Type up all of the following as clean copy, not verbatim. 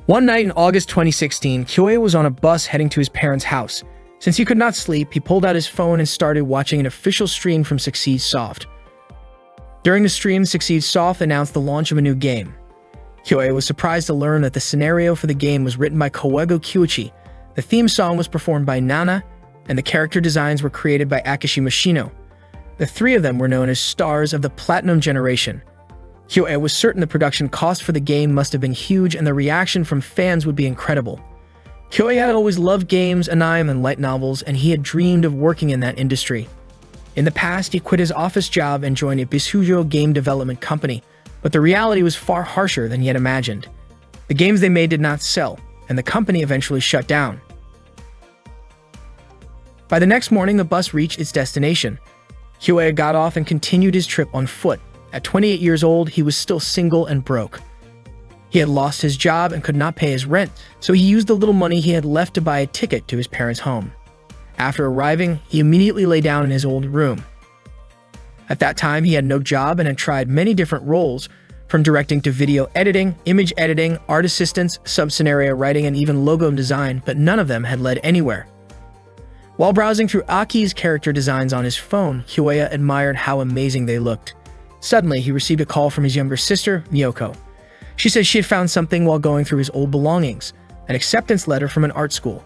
One night in August 2016, Kyoya was on a bus heading to his parents' house. Since he could not sleep, he pulled out his phone and started watching an official stream from Succeed Soft. During the stream, Succeed Soft announced the launch of a new game. Kyoya was surprised to learn that the scenario for the game was written by Koego Kyuichi, the theme song was performed by Nana, and the character designs were created by Akishi Mashino. The three of them were known as stars of the Platinum Generation. Kyoya was certain the production cost for the game must have been huge and the reaction from fans would be incredible. Kyoya had always loved games, anime, and light novels, and he had dreamed of working in that industry. In the past, he quit his office job and joined a Bisujo game development company, but the reality was far harsher than he had imagined. The games they made did not sell, and the company eventually shut down. By the next morning, the bus reached its destination. Kyoya got off and continued his trip on foot. At 28 years old, he was still single and broke. He had lost his job and could not pay his rent, so he used the little money he had left to buy a ticket to his parents' home. After arriving, he immediately lay down in his old room. At that time, he had no job and had tried many different roles, from directing to video editing, image editing, art assistance, sub-scenario writing, and even logo design, but none of them had led anywhere. While browsing through Aki's character designs on his phone, Kyoya admired how amazing they looked. Suddenly, he received a call from his younger sister, Miyoko. She said she had found something while going through his old belongings, an acceptance letter from an art school.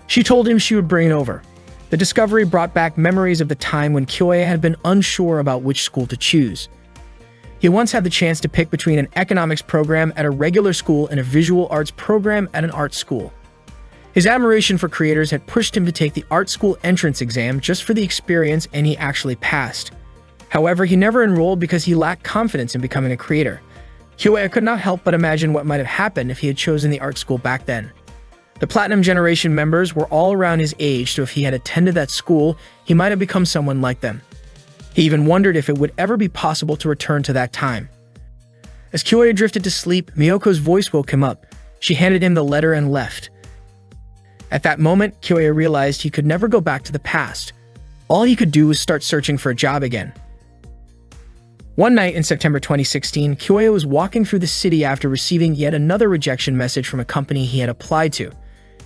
She told him she would bring it over. The discovery brought back memories of the time when Kyoya had been unsure about which school to choose. He once had the chance to pick between an economics program at a regular school and a visual arts program at an art school. His admiration for creators had pushed him to take the art school entrance exam just for the experience, and he actually passed. However, he never enrolled because he lacked confidence in becoming a creator. Kyoya could not help but imagine what might have happened if he had chosen the art school back then. The Platinum Generation members were all around his age, so if he had attended that school, he might have become someone like them. He even wondered if it would ever be possible to return to that time. As Kyoya drifted to sleep, Miyoko's voice woke him up. She handed him the letter and left. At that moment, Kyoya realized he could never go back to the past. All he could do was start searching for a job again. One night in September 2016, Kyoya was walking through the city after receiving yet another rejection message from a company he had applied to.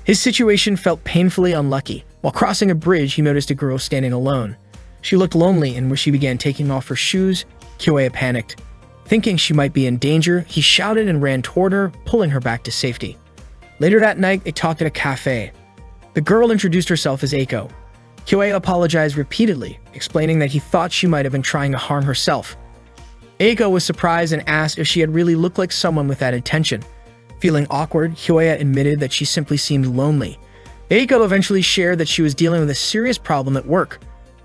His situation felt painfully unlucky. While crossing a bridge, he noticed a girl standing alone. She looked lonely, and when she began taking off her shoes, Kyoya panicked. Thinking she might be in danger, he shouted and ran toward her, pulling her back to safety. Later that night, they talked at a cafe. The girl introduced herself as Eiko. Kyoya apologized repeatedly, explaining that he thought she might have been trying to harm herself. Eiko was surprised and asked if she had really looked like someone with that intention. Feeling awkward, Kyoya admitted that she simply seemed lonely. Eiko eventually shared that she was dealing with a serious problem at work.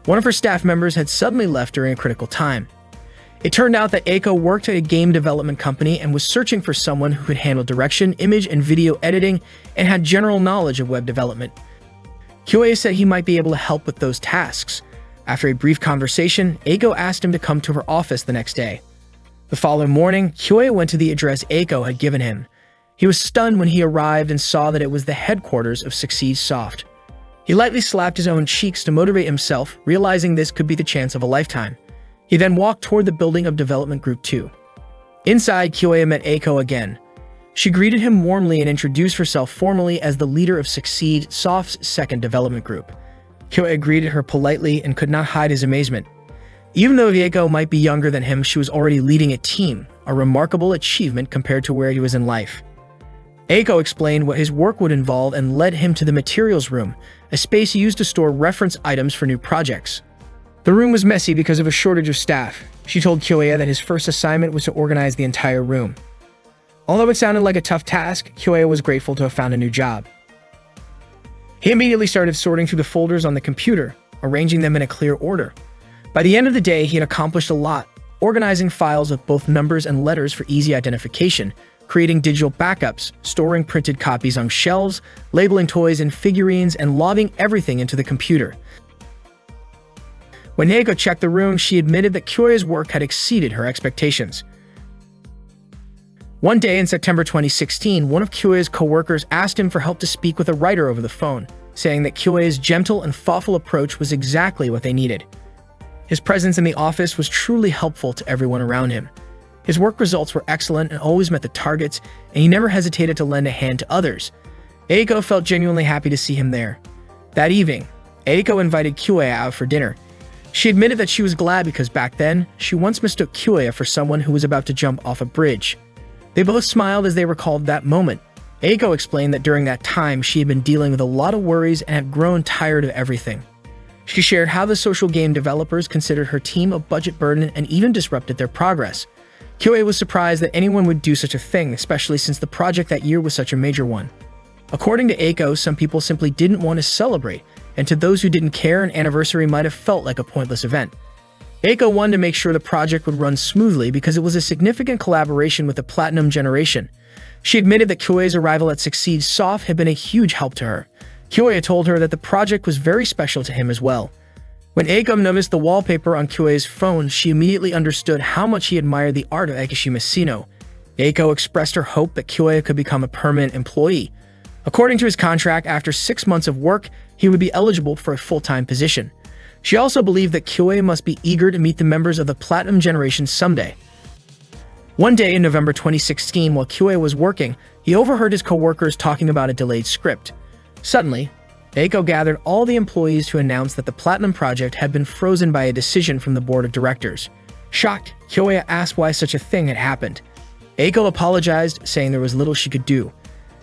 One of her staff members had suddenly left during a critical time. It turned out that Eiko worked at a game development company and was searching for someone who could handle direction, image, and video editing and had general knowledge of web development. Kyoya said he might be able to help with those tasks. After a brief conversation, Eiko asked him to come to her office the next day. The following morning, Kyoya went to the address Eiko had given him. He was stunned when he arrived and saw that it was the headquarters of Succeed Soft. He lightly slapped his own cheeks to motivate himself, realizing this could be the chance of a lifetime. He then walked toward the building of Development Group 2. Inside, Kyoya met Eiko again. She greeted him warmly and introduced herself formally as the leader of Succeed Soft's second development group. Kyoya greeted her politely and could not hide his amazement. Even though Eiko might be younger than him, she was already leading a team, a remarkable achievement compared to where he was in life. Eiko explained what his work would involve and led him to the materials room, a space used to store reference items for new projects. The room was messy because of a shortage of staff. She told Kyoya that his first assignment was to organize the entire room. Although it sounded like a tough task, Kyoya was grateful to have found a new job. He immediately started sorting through the folders on the computer, arranging them in a clear order. By the end of the day, he had accomplished a lot, organizing files with both numbers and letters for easy identification, creating digital backups, storing printed copies on shelves, labeling toys and figurines, and logging everything into the computer. When Eiko checked the room, she admitted that Kyoya's work had exceeded her expectations. One day in September 2016, one of Kyoya's co-workers asked him for help to speak with a writer over the phone, saying that Kyoya's gentle and thoughtful approach was exactly what they needed. His presence in the office was truly helpful to everyone around him. His work results were excellent and always met the targets, and he never hesitated to lend a hand to others. Eiko felt genuinely happy to see him there. That evening, Eiko invited Kyoya out for dinner. She admitted that she was glad because back then, she once mistook Kyoya for someone who was about to jump off a bridge. They both smiled as they recalled that moment. Eiko explained that during that time, she had been dealing with a lot of worries and had grown tired of everything. She shared how the social game developers considered her team a budget burden and even disrupted their progress. Kyoya was surprised that anyone would do such a thing, especially since the project that year was such a major one. According to Eiko, some people simply didn't want to celebrate, and to those who didn't care, an anniversary might have felt like a pointless event. Eiko wanted to make sure the project would run smoothly because it was a significant collaboration with the Platinum Generation. She admitted that Kyoya's arrival at Succeed Soft had been a huge help to her. Kyoya told her that the project was very special to him as well. When Eiko noticed the wallpaper on Kyoya's phone, she immediately understood how much he admired the art of Akishima Sino. Eiko expressed her hope that Kyoya could become a permanent employee. According to his contract, after 6 months of work, he would be eligible for a full-time position. She also believed that Kyoya must be eager to meet the members of the Platinum Generation someday. One day in November 2016, while Kyoya was working, he overheard his co-workers talking about a delayed script. Suddenly, Eiko gathered all the employees to announce that the Platinum Project had been frozen by a decision from the board of directors. Shocked, Kyoya asked why such a thing had happened. Eiko apologized, saying there was little she could do.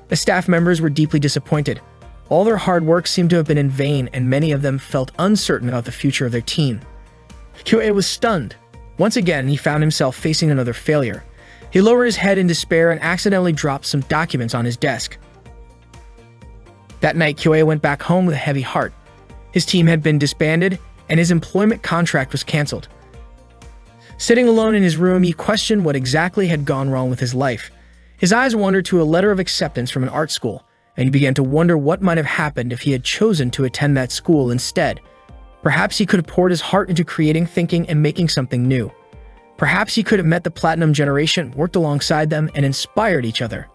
The staff members were deeply disappointed. All their hard work seemed to have been in vain, and many of them felt uncertain about the future of their team. Kyoya was stunned. Once again, he found himself facing another failure. He lowered his head in despair and accidentally dropped some documents on his desk. That night, Kyoya went back home with a heavy heart. His team had been disbanded, and his employment contract was canceled. Sitting alone in his room, he questioned what exactly had gone wrong with his life. His eyes wandered to a letter of acceptance from an art school, and he began to wonder what might have happened if he had chosen to attend that school instead. Perhaps he could have poured his heart into creating, thinking, and making something new. Perhaps he could have met the Platinum Generation, worked alongside them, and inspired each other.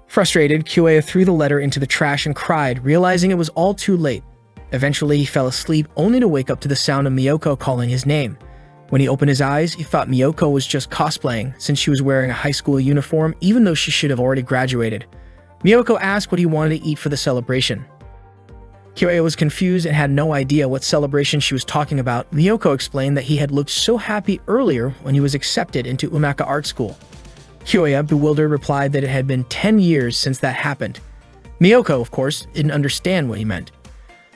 Frustrated, Kyoya threw the letter into the trash and cried, realizing it was all too late. Eventually, he fell asleep, only to wake up to the sound of Miyoko calling his name. When he opened his eyes, he thought Miyoko was just cosplaying, since she was wearing a high school uniform, even though she should have already graduated. Miyoko asked what he wanted to eat for the celebration. Kyoya was confused and had no idea what celebration she was talking about. Miyoko explained that he had looked so happy earlier when he was accepted into Umaka Art School. Kyoya, bewildered, replied that it had been 10 years since that happened. Miyoko, of course, didn't understand what he meant.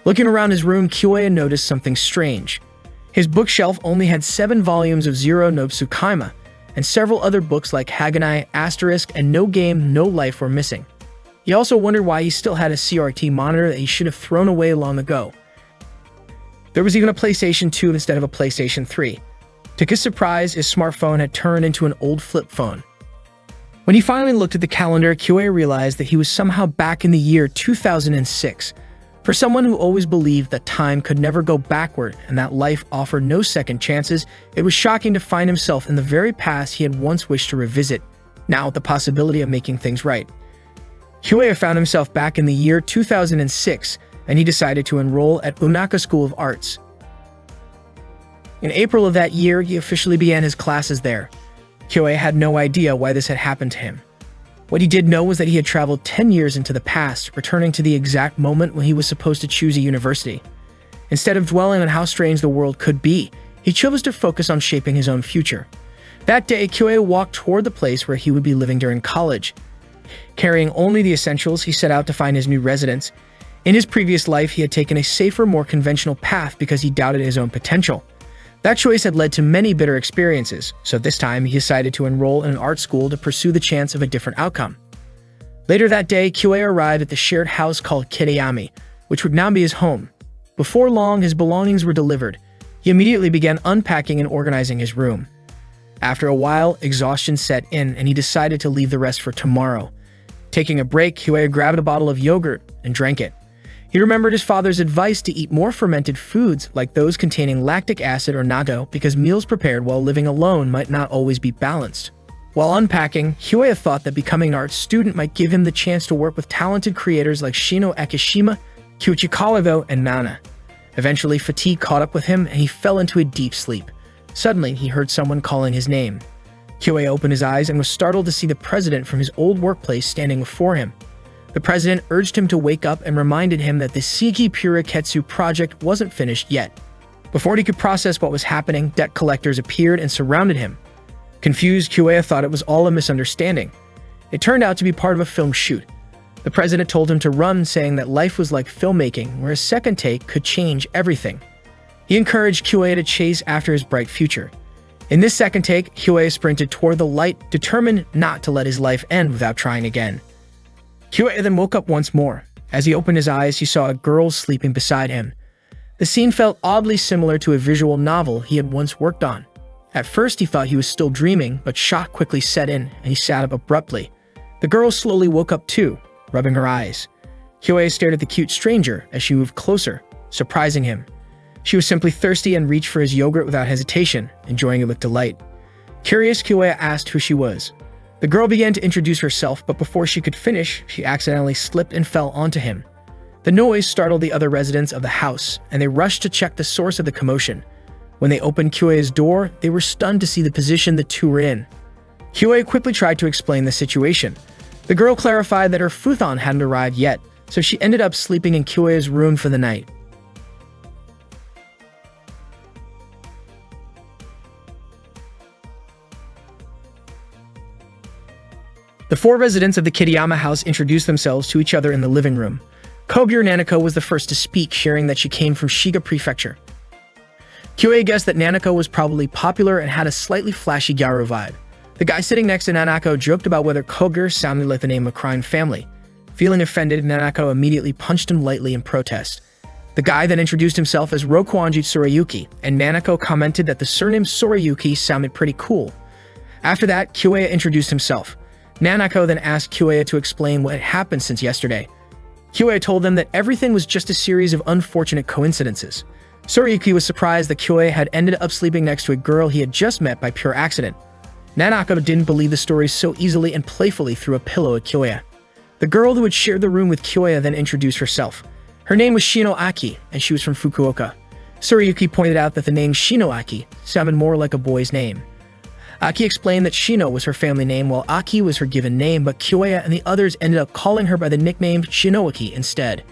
Looking around his room, Kyoya noticed something strange. His bookshelf only had 7 volumes of Zero no Tsukaima, and several other books like Haganai, Asterisk, and No Game, No Life were missing. He also wondered why he still had a CRT monitor that he should have thrown away long ago. There was even a PlayStation 2 instead of a PlayStation 3. To his surprise, his smartphone had turned into an old flip phone. When he finally looked at the calendar, Kyoya realized that he was somehow back in the year 2006. For someone who always believed that time could never go backward and that life offered no second chances, it was shocking to find himself in the very past he had once wished to revisit, now with the possibility of making things right. Kyoya found himself back in the year 2006, and he decided to enroll at Unaka School of Arts. In April of that year, he officially began his classes there. Kyoya had no idea why this had happened to him. What he did know was that he had traveled 10 years into the past, returning to the exact moment when he was supposed to choose a university. Instead of dwelling on how strange the world could be, he chose to focus on shaping his own future. That day, Kyoya walked toward the place where he would be living during college. Carrying only the essentials, he set out to find his new residence. In his previous life, he had taken a safer, more conventional path because he doubted his own potential. That choice had led to many bitter experiences, so this time he decided to enroll in an art school to pursue the chance of a different outcome. Later that day, Kyoya arrived at the shared house called Kiriyami, which would now be his home. Before long, his belongings were delivered. He immediately began unpacking and organizing his room. After a while, exhaustion set in, and he decided to leave the rest for tomorrow. Taking a break, Kyoya grabbed a bottle of yogurt and drank it. He remembered his father's advice to eat more fermented foods like those containing lactic acid or natto because meals prepared while living alone might not always be balanced. While unpacking, Kyoya thought that becoming an art student might give him the chance to work with talented creators like Shino Akishima, Kyuichi Kawago, and Nana. Eventually, fatigue caught up with him and he fell into a deep sleep. Suddenly, he heard someone calling his name. Kyoei opened his eyes and was startled to see the president from his old workplace standing before him. The president urged him to wake up and reminded him that the Seiki Puriketsu project wasn't finished yet. Before he could process what was happening, debt collectors appeared and surrounded him. Confused, Kyoei thought it was all a misunderstanding. It turned out to be part of a film shoot. The president told him to run, saying that life was like filmmaking, where a second take could change everything. He encouraged Kyoei to chase after his bright future. In this second take, Kyoei sprinted toward the light, determined not to let his life end without trying again. Kyoei then woke up once more. As he opened his eyes, he saw a girl sleeping beside him. The scene felt oddly similar to a visual novel he had once worked on. At first, he thought he was still dreaming, but shock quickly set in, and he sat up abruptly. The girl slowly woke up too, rubbing her eyes. Kyoei stared at the cute stranger as she moved closer, surprising him. She was simply thirsty and reached for his yogurt without hesitation, enjoying it with delight. Curious, Kyoei asked who she was. The girl began to introduce herself, but before she could finish, she accidentally slipped and fell onto him. The noise startled the other residents of the house, and they rushed to check the source of the commotion. When they opened Kyoei's door, they were stunned to see the position the two were in. Kyoei quickly tried to explain the situation. The girl clarified that her futon hadn't arrived yet, so she ended up sleeping in Kyoei's room for the night. The four residents of the Kitayama house introduced themselves to each other in the living room. Kogure Nanako was the first to speak, sharing that she came from Shiga Prefecture. Kyoei guessed that Nanako was probably popular and had a slightly flashy gyro vibe. The guy sitting next to Nanako joked about whether Kogure sounded like the name of a crime family. Feeling offended, Nanako immediately punched him lightly in protest. The guy then introduced himself as Rokuanji Tsurayuki, and Nanako commented that the surname Tsurayuki sounded pretty cool. After that, Kyoei introduced himself. Nanako then asked Kyoei to explain what had happened since yesterday. Kyoei told them that everything was just a series of unfortunate coincidences. Tsurayuki was surprised that Kyoei had ended up sleeping next to a girl he had just met by pure accident. Nanako didn't believe the story so easily and playfully threw a pillow at Kyoei. The girl who had shared the room with Kyoei then introduced herself. Her name was Shino Aki, and she was from Fukuoka. Tsurayuki pointed out that the name Shino Aki sounded more like a boy's name. Aki explained that Shino was her family name while Aki was her given name, but Kyoei and the others ended up calling her by the nickname Shinoaki instead.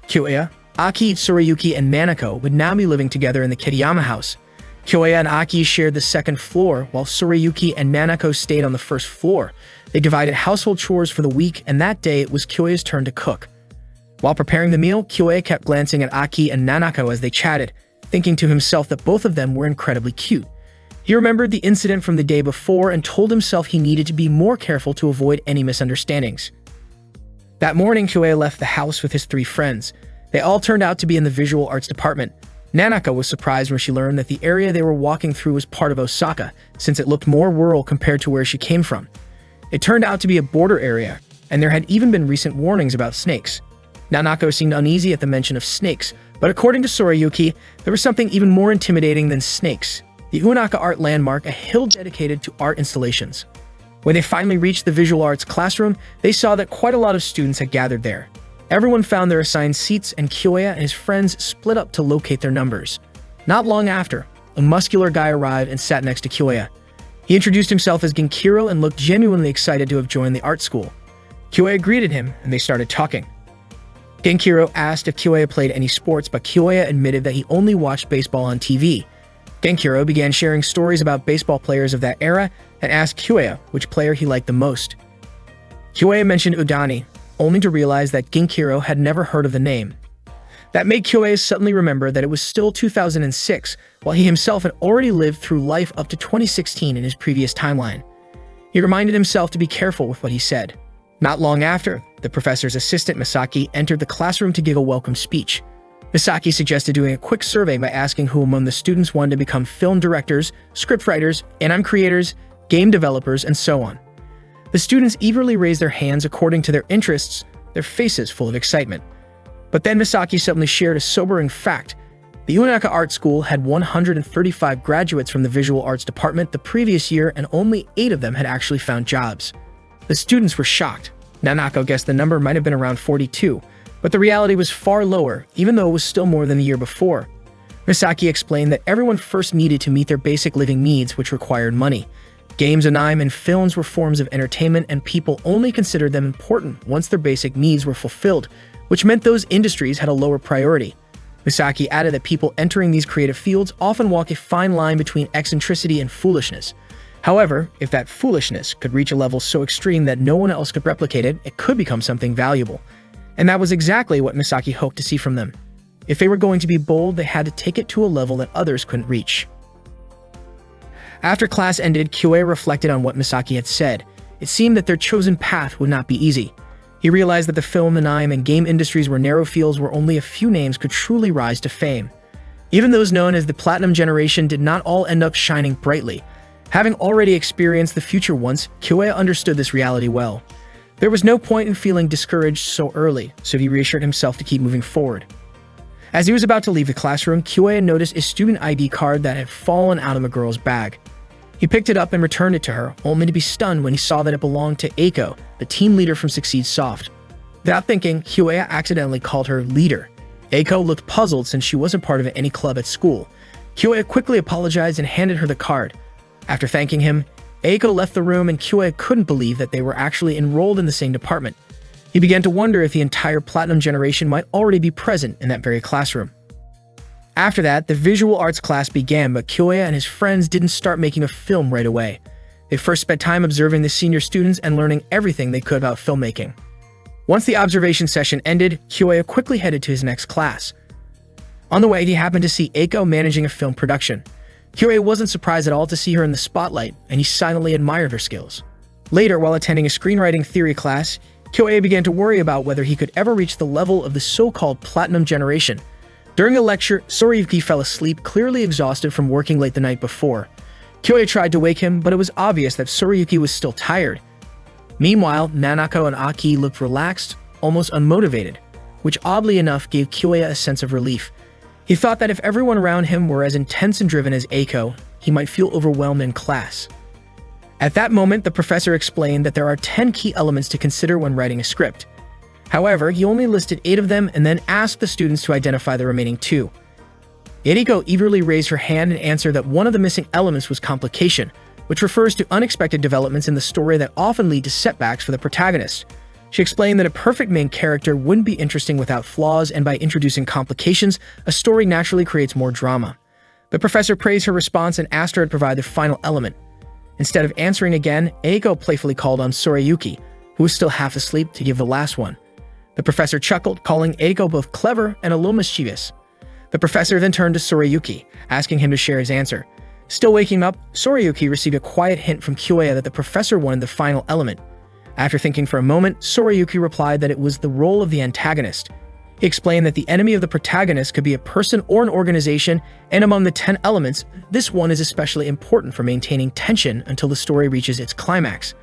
Kyoei, Aki, Tsurayuki, and Nanako would now be living together in the Kitayama house. Kyoei and Aki shared the second floor, while Tsurayuki and Nanako stayed on the first floor. They divided household chores for the week, and that day it was Kyoei's turn to cook. While preparing the meal, Kyoei kept glancing at Aki and Nanako as they chatted, thinking to himself that both of them were incredibly cute. He remembered the incident from the day before and told himself he needed to be more careful to avoid any misunderstandings. That morning, Kyoei left the house with his three friends. They all turned out to be in the visual arts department. Nanako was surprised when she learned that the area they were walking through was part of Osaka, since it looked more rural compared to where she came from. It turned out to be a border area, and there had even been recent warnings about snakes. Nanako seemed uneasy at the mention of snakes, but according to Tsurayuki, there was something even more intimidating than snakes. The Unaka Art Landmark, a hill dedicated to art installations. When they finally reached the visual arts classroom, they saw that quite a lot of students had gathered there. Everyone found their assigned seats, and Kyoei and his friends split up to locate their numbers. Not long after, a muscular guy arrived and sat next to Kyoei. He introduced himself as Genkiro and looked genuinely excited to have joined the art school. Kyoei greeted him, and they started talking. Genkiro asked if Kyoei played any sports, but Kyoei admitted that he only watched baseball on TV. Genkiro began sharing stories about baseball players of that era and asked Kyoei which player he liked the most. Kyoei mentioned Udani, only to realize that Genkiro had never heard of the name. That made Kyoei suddenly remember that it was still 2006, while he himself had already lived through life up to 2016 in his previous timeline. He reminded himself to be careful with what he said. Not long after, the professor's assistant Misaki entered the classroom to give a welcome speech. Misaki suggested doing a quick survey by asking who among the students wanted to become film directors, scriptwriters, anime creators, game developers, and so on. The students eagerly raised their hands according to their interests, their faces full of excitement. But then Misaki suddenly shared a sobering fact. The Unaka Art School had 135 graduates from the visual arts department the previous year, and only 8 of them had actually found jobs. The students were shocked. Nanako guessed the number might have been around 42, but the reality was far lower, even though it was still more than the year before. Misaki explained that everyone first needed to meet their basic living needs, which required money. Games, anime, and films were forms of entertainment, and people only considered them important once their basic needs were fulfilled, which meant those industries had a lower priority. Misaki added that people entering these creative fields often walk a fine line between eccentricity and foolishness. However, if that foolishness could reach a level so extreme that no one else could replicate it, it could become something valuable. And that was exactly what Misaki hoped to see from them. If they were going to be bold, they had to take it to a level that others couldn't reach. After class ended, Kyoei reflected on what Misaki had said. It seemed that their chosen path would not be easy. He realized that the film, anime, and game industries were narrow fields where only a few names could truly rise to fame. Even those known as the Platinum Generation did not all end up shining brightly. Having already experienced the future once, Kyoei understood this reality well. There was no point in feeling discouraged so early, so he reassured himself to keep moving forward. As he was about to leave the classroom, Kyoei noticed a student ID card that had fallen out of a girl's bag. He picked it up and returned it to her, only to be stunned when he saw that it belonged to Eiko, the team leader from Succeed Soft. Without thinking, Kyoei accidentally called her leader. Eiko looked puzzled since she wasn't part of any club at school. Kyoei quickly apologized and handed her the card. After thanking him, Eiko left the room, and Kyoei couldn't believe that they were actually enrolled in the same department. He began to wonder if the entire Platinum Generation might already be present in that very classroom. After that, the visual arts class began, but Kyoei and his friends didn't start making a film right away. They first spent time observing the senior students and learning everything they could about filmmaking. Once the observation session ended, Kyoei quickly headed to his next class. On the way, he happened to see Eiko managing a film production. Kyoei wasn't surprised at all to see her in the spotlight, and he silently admired her skills. Later, while attending a screenwriting theory class, Kyoei began to worry about whether he could ever reach the level of the so-called Platinum Generation. During a lecture, Sorayuki fell asleep, clearly exhausted from working late the night before. Kyoei tried to wake him, but it was obvious that Sorayuki was still tired. Meanwhile, Nanako and Aki looked relaxed, almost unmotivated, which oddly enough gave Kyoei a sense of relief. He thought that if everyone around him were as intense and driven as Eiko, he might feel overwhelmed in class. At that moment, the professor explained that there are 10 key elements to consider when writing a script. However, he only listed 8 of them and then asked the students to identify the remaining 2. Eriko eagerly raised her hand and answered that one of the missing elements was complication, which refers to unexpected developments in the story that often lead to setbacks for the protagonist. She explained that a perfect main character wouldn't be interesting without flaws, and by introducing complications, a story naturally creates more drama. The professor praised her response and asked her to provide the final element. Instead of answering again, Eiko playfully called on Sorayuki, who was still half asleep, to give the last one. The professor chuckled, calling Eiko both clever and a little mischievous. The professor then turned to Sorayuki, asking him to share his answer. Still waking up, Sorayuki received a quiet hint from Kyoei that the professor wanted the final element. After thinking for a moment, Sorayuki replied that it was the role of the antagonist. He explained that the enemy of the protagonist could be a person or an organization, and among the 10 elements, this one is especially important for maintaining tension until the story reaches its climax.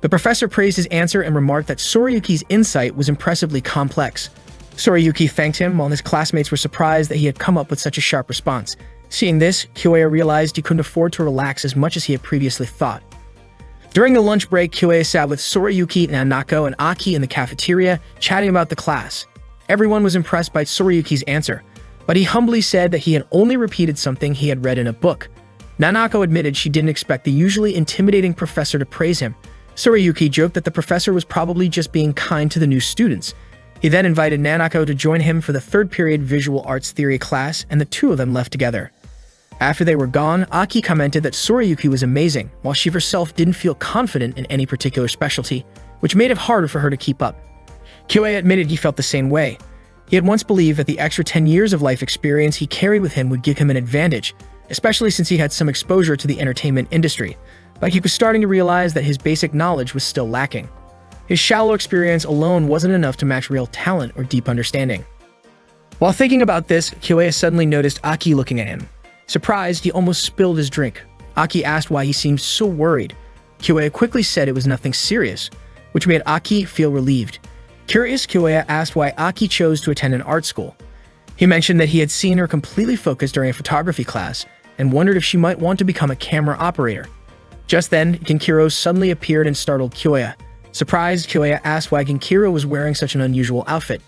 The professor praised his answer and remarked that Sorayuki's insight was impressively complex. Sorayuki thanked him, while his classmates were surprised that he had come up with such a sharp response. Seeing this, Kyoei realized he couldn't afford to relax as much as he had previously thought. During the lunch break, Kyoei sat with Sorayuki, Nanako, and Aki in the cafeteria, chatting about the class. Everyone was impressed by Sorayuki's answer, but he humbly said that he had only repeated something he had read in a book. Nanako admitted she didn't expect the usually intimidating professor to praise him. Sorayuki joked that the professor was probably just being kind to the new students. He then invited Nanako to join him for the third period visual arts theory class, and the two of them left together. After they were gone, Aki commented that Sorayuki was amazing, while she herself didn't feel confident in any particular specialty, which made it harder for her to keep up. Kyoei admitted he felt the same way. He had once believed that the extra 10 years of life experience he carried with him would give him an advantage, especially since he had some exposure to the entertainment industry, but he was starting to realize that his basic knowledge was still lacking. His shallow experience alone wasn't enough to match real talent or deep understanding. While thinking about this, Kyoei suddenly noticed Aki looking at him. Surprised, he almost spilled his drink. Aki asked why he seemed so worried. Kyoei quickly said it was nothing serious, which made Aki feel relieved. Curious, Kyoei asked why Aki chose to attend an art school. He mentioned that he had seen her completely focused during a photography class and wondered if she might want to become a camera operator. Just then, Genkiro suddenly appeared and startled Kyoei. Surprised, Kyoei asked why Genkiro was wearing such an unusual outfit.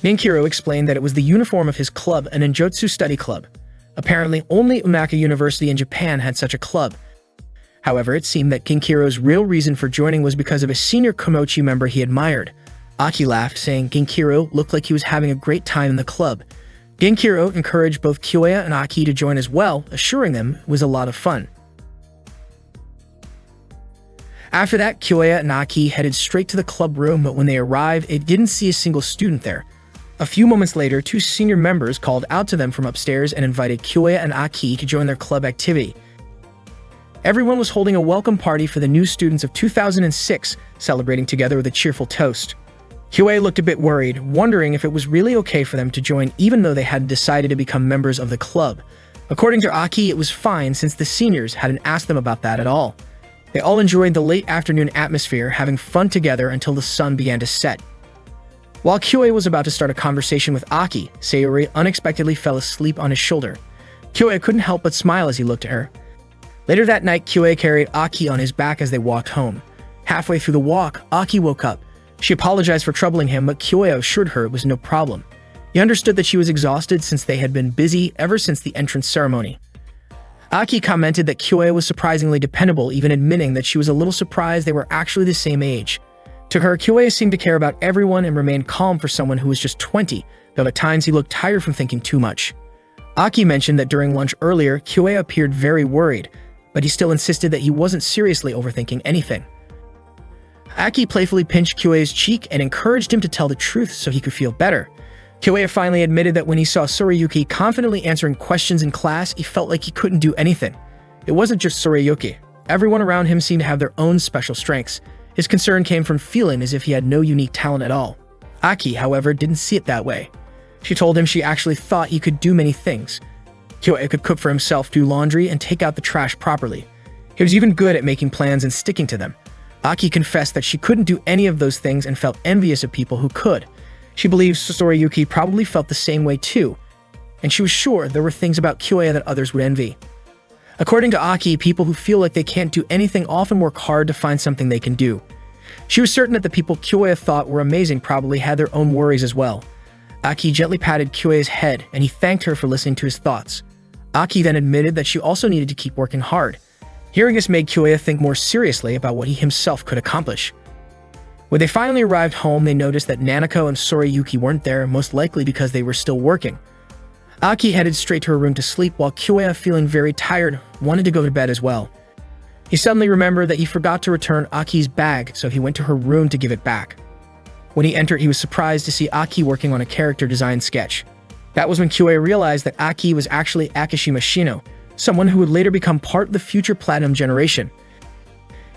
Genkiro explained that it was the uniform of his club, a ninjutsu study club. Apparently, only Umaka University in Japan had such a club. However, it seemed that Genkiro's real reason for joining was because of a senior Komochi member he admired. Aki laughed, saying Genkiro looked like he was having a great time in the club. Genkiro encouraged both Kyoya and Aki to join as well, assuring them it was a lot of fun. After that, Kyoya and Aki headed straight to the club room, but when they arrived, it didn't see a single student there. A few moments later, two senior members called out to them from upstairs and invited Kyoya and Aki to join their club activity. Everyone was holding a welcome party for the new students of 2006, celebrating together with a cheerful toast. Kyoya looked a bit worried, wondering if it was really okay for them to join even though they had decided to become members of the club. According to Aki, it was fine since the seniors hadn't asked them about that at all. They all enjoyed the late afternoon atmosphere, having fun together until the sun began to set. While Kyoya was about to start a conversation with Aki, Sayori unexpectedly fell asleep on his shoulder. Kyoya couldn't help but smile as he looked at her. Later that night, Kyoya carried Aki on his back as they walked home. Halfway through the walk, Aki woke up. She apologized for troubling him, but Kyoya assured her it was no problem. He understood that she was exhausted since they had been busy ever since the entrance ceremony. Aki commented that Kyoya was surprisingly dependable, even admitting that she was a little surprised they were actually the same age. To her, Kyoya seemed to care about everyone and remained calm for someone who was just 20, though at times he looked tired from thinking too much. Aki mentioned that during lunch earlier, Kyoya appeared very worried, but he still insisted that he wasn't seriously overthinking anything. Aki playfully pinched Kyoya's cheek and encouraged him to tell the truth so he could feel better. Kyoya finally admitted that when he saw Tsurayuki confidently answering questions in class, he felt like he couldn't do anything. It wasn't just Tsurayuki. Everyone around him seemed to have their own special strengths. His concern came from feeling as if he had no unique talent at all. Aki, however, didn't see it that way. She told him she actually thought he could do many things. Kyoya could cook for himself, do laundry, and take out the trash properly. He was even good at making plans and sticking to them. Aki confessed that she couldn't do any of those things and felt envious of people who could. She believes Tsurayuki probably felt the same way too, and she was sure there were things about Kyoya that others would envy. According to Aki, people who feel like they can't do anything often work hard to find something they can do. She was certain that the people Kyoya thought were amazing probably had their own worries as well. Aki gently patted Kyoya's head, and he thanked her for listening to his thoughts. Aki then admitted that she also needed to keep working hard. Hearing this made Kyoya think more seriously about what he himself could accomplish. When they finally arrived home, they noticed that Nanako and Tsurayuki weren't there, most likely because they were still working. Aki headed straight to her room to sleep, while Kyoya, feeling very tired, wanted to go to bed as well. He suddenly remembered that he forgot to return Aki's bag, so he went to her room to give it back. When he entered, he was surprised to see Aki working on a character design sketch. That was when Kyoya realized that Aki was actually Akishima Shino, someone who would later become part of the future Platinum generation.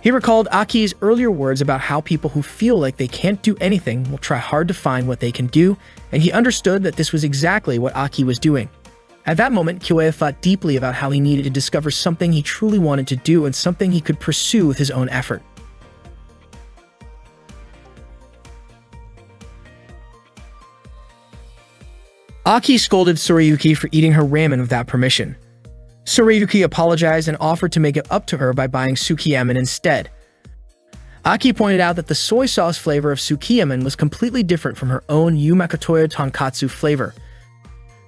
He recalled Aki's earlier words about how people who feel like they can't do anything will try hard to find what they can do, and he understood that this was exactly what Aki was doing. At that moment, Kyoya thought deeply about how he needed to discover something he truly wanted to do and something he could pursue with his own effort. Aki scolded Tsurayuki for eating her ramen without permission. Tsurayuki apologized and offered to make it up to her by buying sukiyaki instead. Aki pointed out that the soy sauce flavor of sukiyaki was completely different from her own Yumakatoya tonkatsu flavor.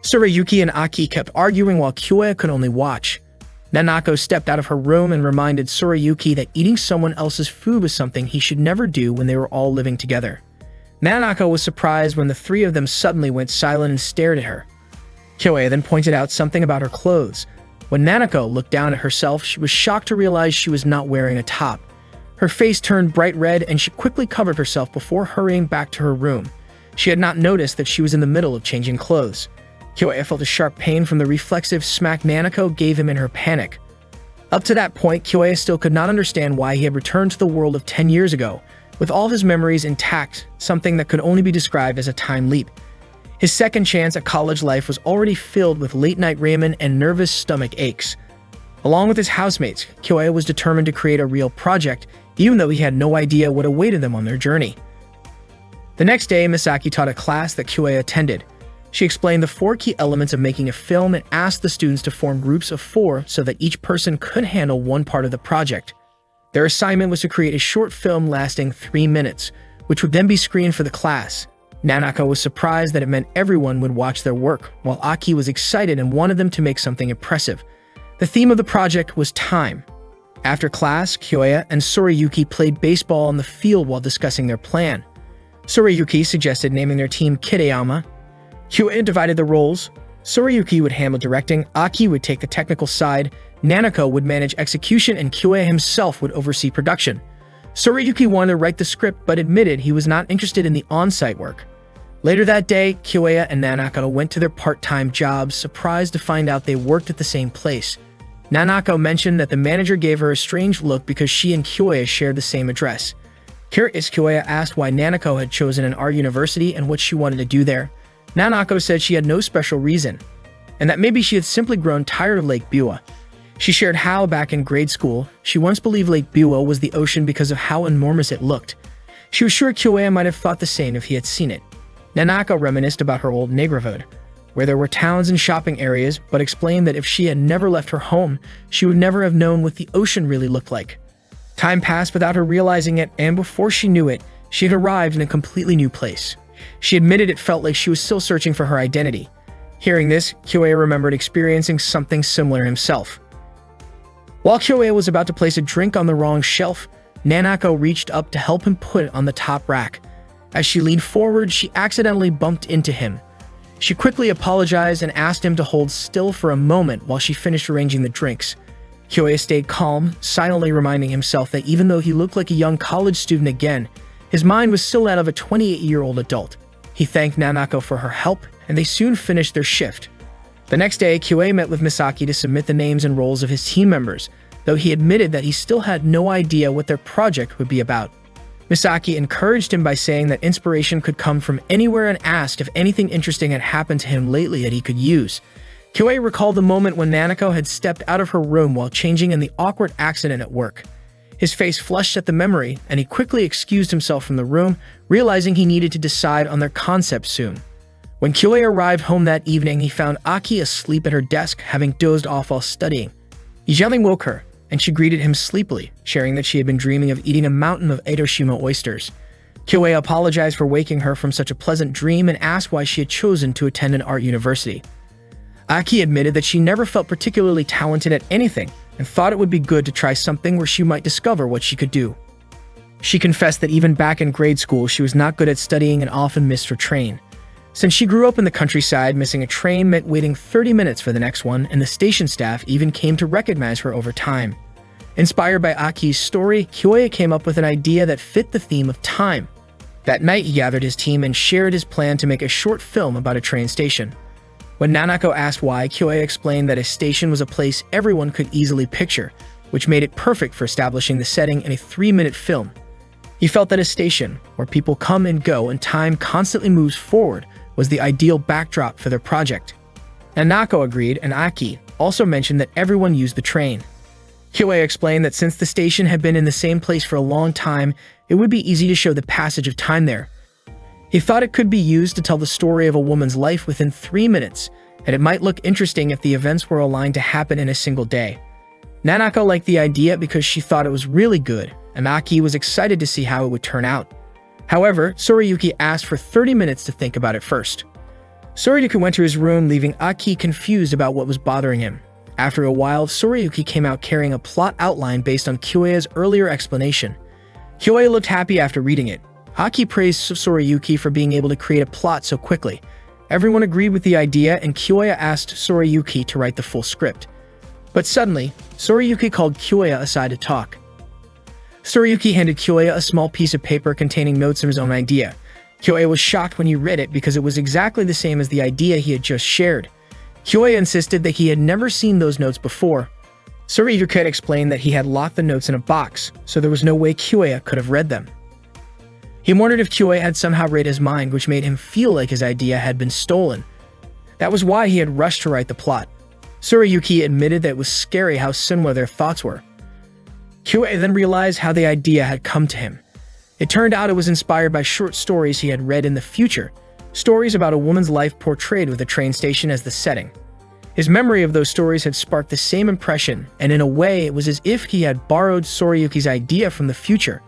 Tsurayuki and Aki kept arguing while Kyoya could only watch. Nanako stepped out of her room and reminded Tsurayuki that eating someone else's food was something he should never do when they were all living together. Nanako was surprised when the three of them suddenly went silent and stared at her. Kyoya then pointed out something about her clothes. When Nanako looked down at herself, she was shocked to realize she was not wearing a top. Her face turned bright red and she quickly covered herself before hurrying back to her room. She had not noticed that she was in the middle of changing clothes. Kyoya felt a sharp pain from the reflexive smack Nanako gave him in her panic. Up to that point, Kyoya still could not understand why he had returned to the world of 10 years ago, with all his memories intact, something that could only be described as a time leap. His second chance at college life was already filled with late-night ramen and nervous stomach aches. Along with his housemates, Kyoya was determined to create a real project, even though he had no idea what awaited them on their journey. The next day, Misaki taught a class that Kyoya attended. She explained the 4 key elements of making a film and asked the students to form groups of 4 so that each person could handle one part of the project. Their assignment was to create a short film lasting 3 minutes, which would then be screened for the class. Nanako was surprised that it meant everyone would watch their work, while Aki was excited and wanted them to make something impressive. The theme of the project was time. After class, Kyoya and Sorayuki played baseball on the field while discussing their plan. Sorayuki suggested naming their team Kitayama. Kyoya divided the roles. Sorayuki would handle directing, Aki would take the technical side, Nanako would manage execution, and Kyoya himself would oversee production. Sorayuki wanted to write the script but admitted he was not interested in the on-site work. Later that day, Kyoya and Nanako went to their part-time jobs, surprised to find out they worked at the same place. Nanako mentioned that the manager gave her a strange look because she and Kyoya shared the same address. Curious, Kyoya asked why Nanako had chosen an art university and what she wanted to do there. Nanako said she had no special reason, and that maybe she had simply grown tired of Lake Biwa. She shared how, back in grade school, she once believed Lake Biwa was the ocean because of how enormous it looked. She was sure Kyoya might have thought the same if he had seen it. Nanako reminisced about her old neighborhood, where there were towns and shopping areas, but explained that if she had never left her home, she would never have known what the ocean really looked like. Time passed without her realizing it, and before she knew it, she had arrived in a completely new place. She admitted it felt like she was still searching for her identity. Hearing this, Kyoya remembered experiencing something similar himself. While Kyoya was about to place a drink on the wrong shelf, Nanako reached up to help him put it on the top rack. As she leaned forward, she accidentally bumped into him. She quickly apologized and asked him to hold still for a moment while she finished arranging the drinks. Kyoya stayed calm, silently reminding himself that even though he looked like a young college student again, his mind was still that of a 28-year-old adult. He thanked Nanako for her help, and they soon finished their shift. The next day, Kyoya met with Misaki to submit the names and roles of his team members, though he admitted that he still had no idea what their project would be about. Misaki encouraged him by saying that inspiration could come from anywhere and asked if anything interesting had happened to him lately that he could use. Kyoya recalled the moment when Nanako had stepped out of her room while changing in the awkward accident at work. His face flushed at the memory, and he quickly excused himself from the room, realizing he needed to decide on their concept soon. When Kyoya arrived home that evening, he found Aki asleep at her desk, having dozed off while studying. He gently woke her, and she greeted him sleepily, sharing that she had been dreaming of eating a mountain of Edoshima oysters. Kyoya apologized for waking her from such a pleasant dream and asked why she had chosen to attend an art university. Aki admitted that she never felt particularly talented at anything and thought it would be good to try something where she might discover what she could do. She confessed that even back in grade school, she was not good at studying and often missed her train. Since she grew up in the countryside, missing a train meant waiting 30 minutes for the next one, and the station staff even came to recognize her over time. Inspired by Aki's story, Kyoya came up with an idea that fit the theme of time. That night, he gathered his team and shared his plan to make a short film about a train station. When Nanako asked why, Kyoya explained that a station was a place everyone could easily picture, which made it perfect for establishing the setting in a 3-minute film. He felt that a station, where people come and go and time constantly moves forward, was the ideal backdrop for their project. Nanako agreed, and Aki also mentioned that everyone used the train. Kyoya explained that since the station had been in the same place for a long time, it would be easy to show the passage of time there. He thought it could be used to tell the story of a woman's life within 3 minutes, and it might look interesting if the events were aligned to happen in a single day. Nanako liked the idea because she thought it was really good, and Aki was excited to see how it would turn out. However, Sorayuki asked for 30 minutes to think about it first. Sorayuki went to his room, leaving Aki confused about what was bothering him. After a while, Sorayuki came out carrying a plot outline based on Kyoya's earlier explanation. Kyoya looked happy after reading it. Aki praised Sorayuki for being able to create a plot so quickly. Everyone agreed with the idea, and Kyoya asked Sorayuki to write the full script. But suddenly, Sorayuki called Kyoya aside to talk. Sorayuki handed Kyoya a small piece of paper containing notes of his own idea. Kyoya was shocked when he read it because it was exactly the same as the idea he had just shared. Kyoya insisted that he had never seen those notes before. Sorayuki explained that he had locked the notes in a box, so there was no way Kyoya could have read them. He wondered if Kyoya had somehow read his mind, which made him feel like his idea had been stolen. That was why he had rushed to write the plot. Sorayuki admitted that it was scary how similar their thoughts were. Kyoya then realized how the idea had come to him. It turned out it was inspired by short stories he had read in the future, stories about a woman's life portrayed with a train station as the setting. His memory of those stories had sparked the same impression, and in a way, it was as if he had borrowed Sorayuki's idea from the future.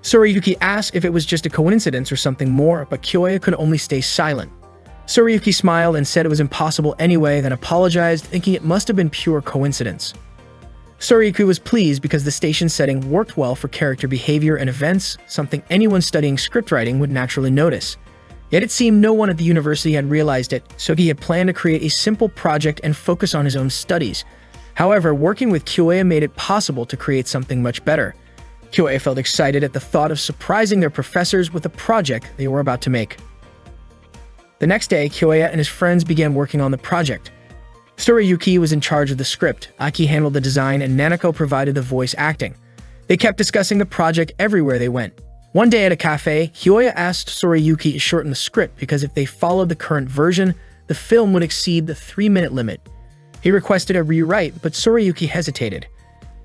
Sorayuki asked if it was just a coincidence or something more, but Kyoya could only stay silent. Sorayuki smiled and said it was impossible anyway, then apologized, thinking it must have been pure coincidence. Sorayuki was pleased because the station's setting worked well for character behavior and events, something anyone studying scriptwriting would naturally notice. Yet it seemed no one at the university had realized it, so he had planned to create a simple project and focus on his own studies. However, working with Kyoya made it possible to create something much better. Kyoya felt excited at the thought of surprising their professors with the project they were about to make. The next day, Kyoya and his friends began working on the project. Sorayuki was in charge of the script, Aki handled the design, and Nanako provided the voice acting. They kept discussing the project everywhere they went. One day at a cafe, Kyoya asked Sorayuki to shorten the script because if they followed the current version, the film would exceed the 3-minute limit. He requested a rewrite, but Sorayuki hesitated.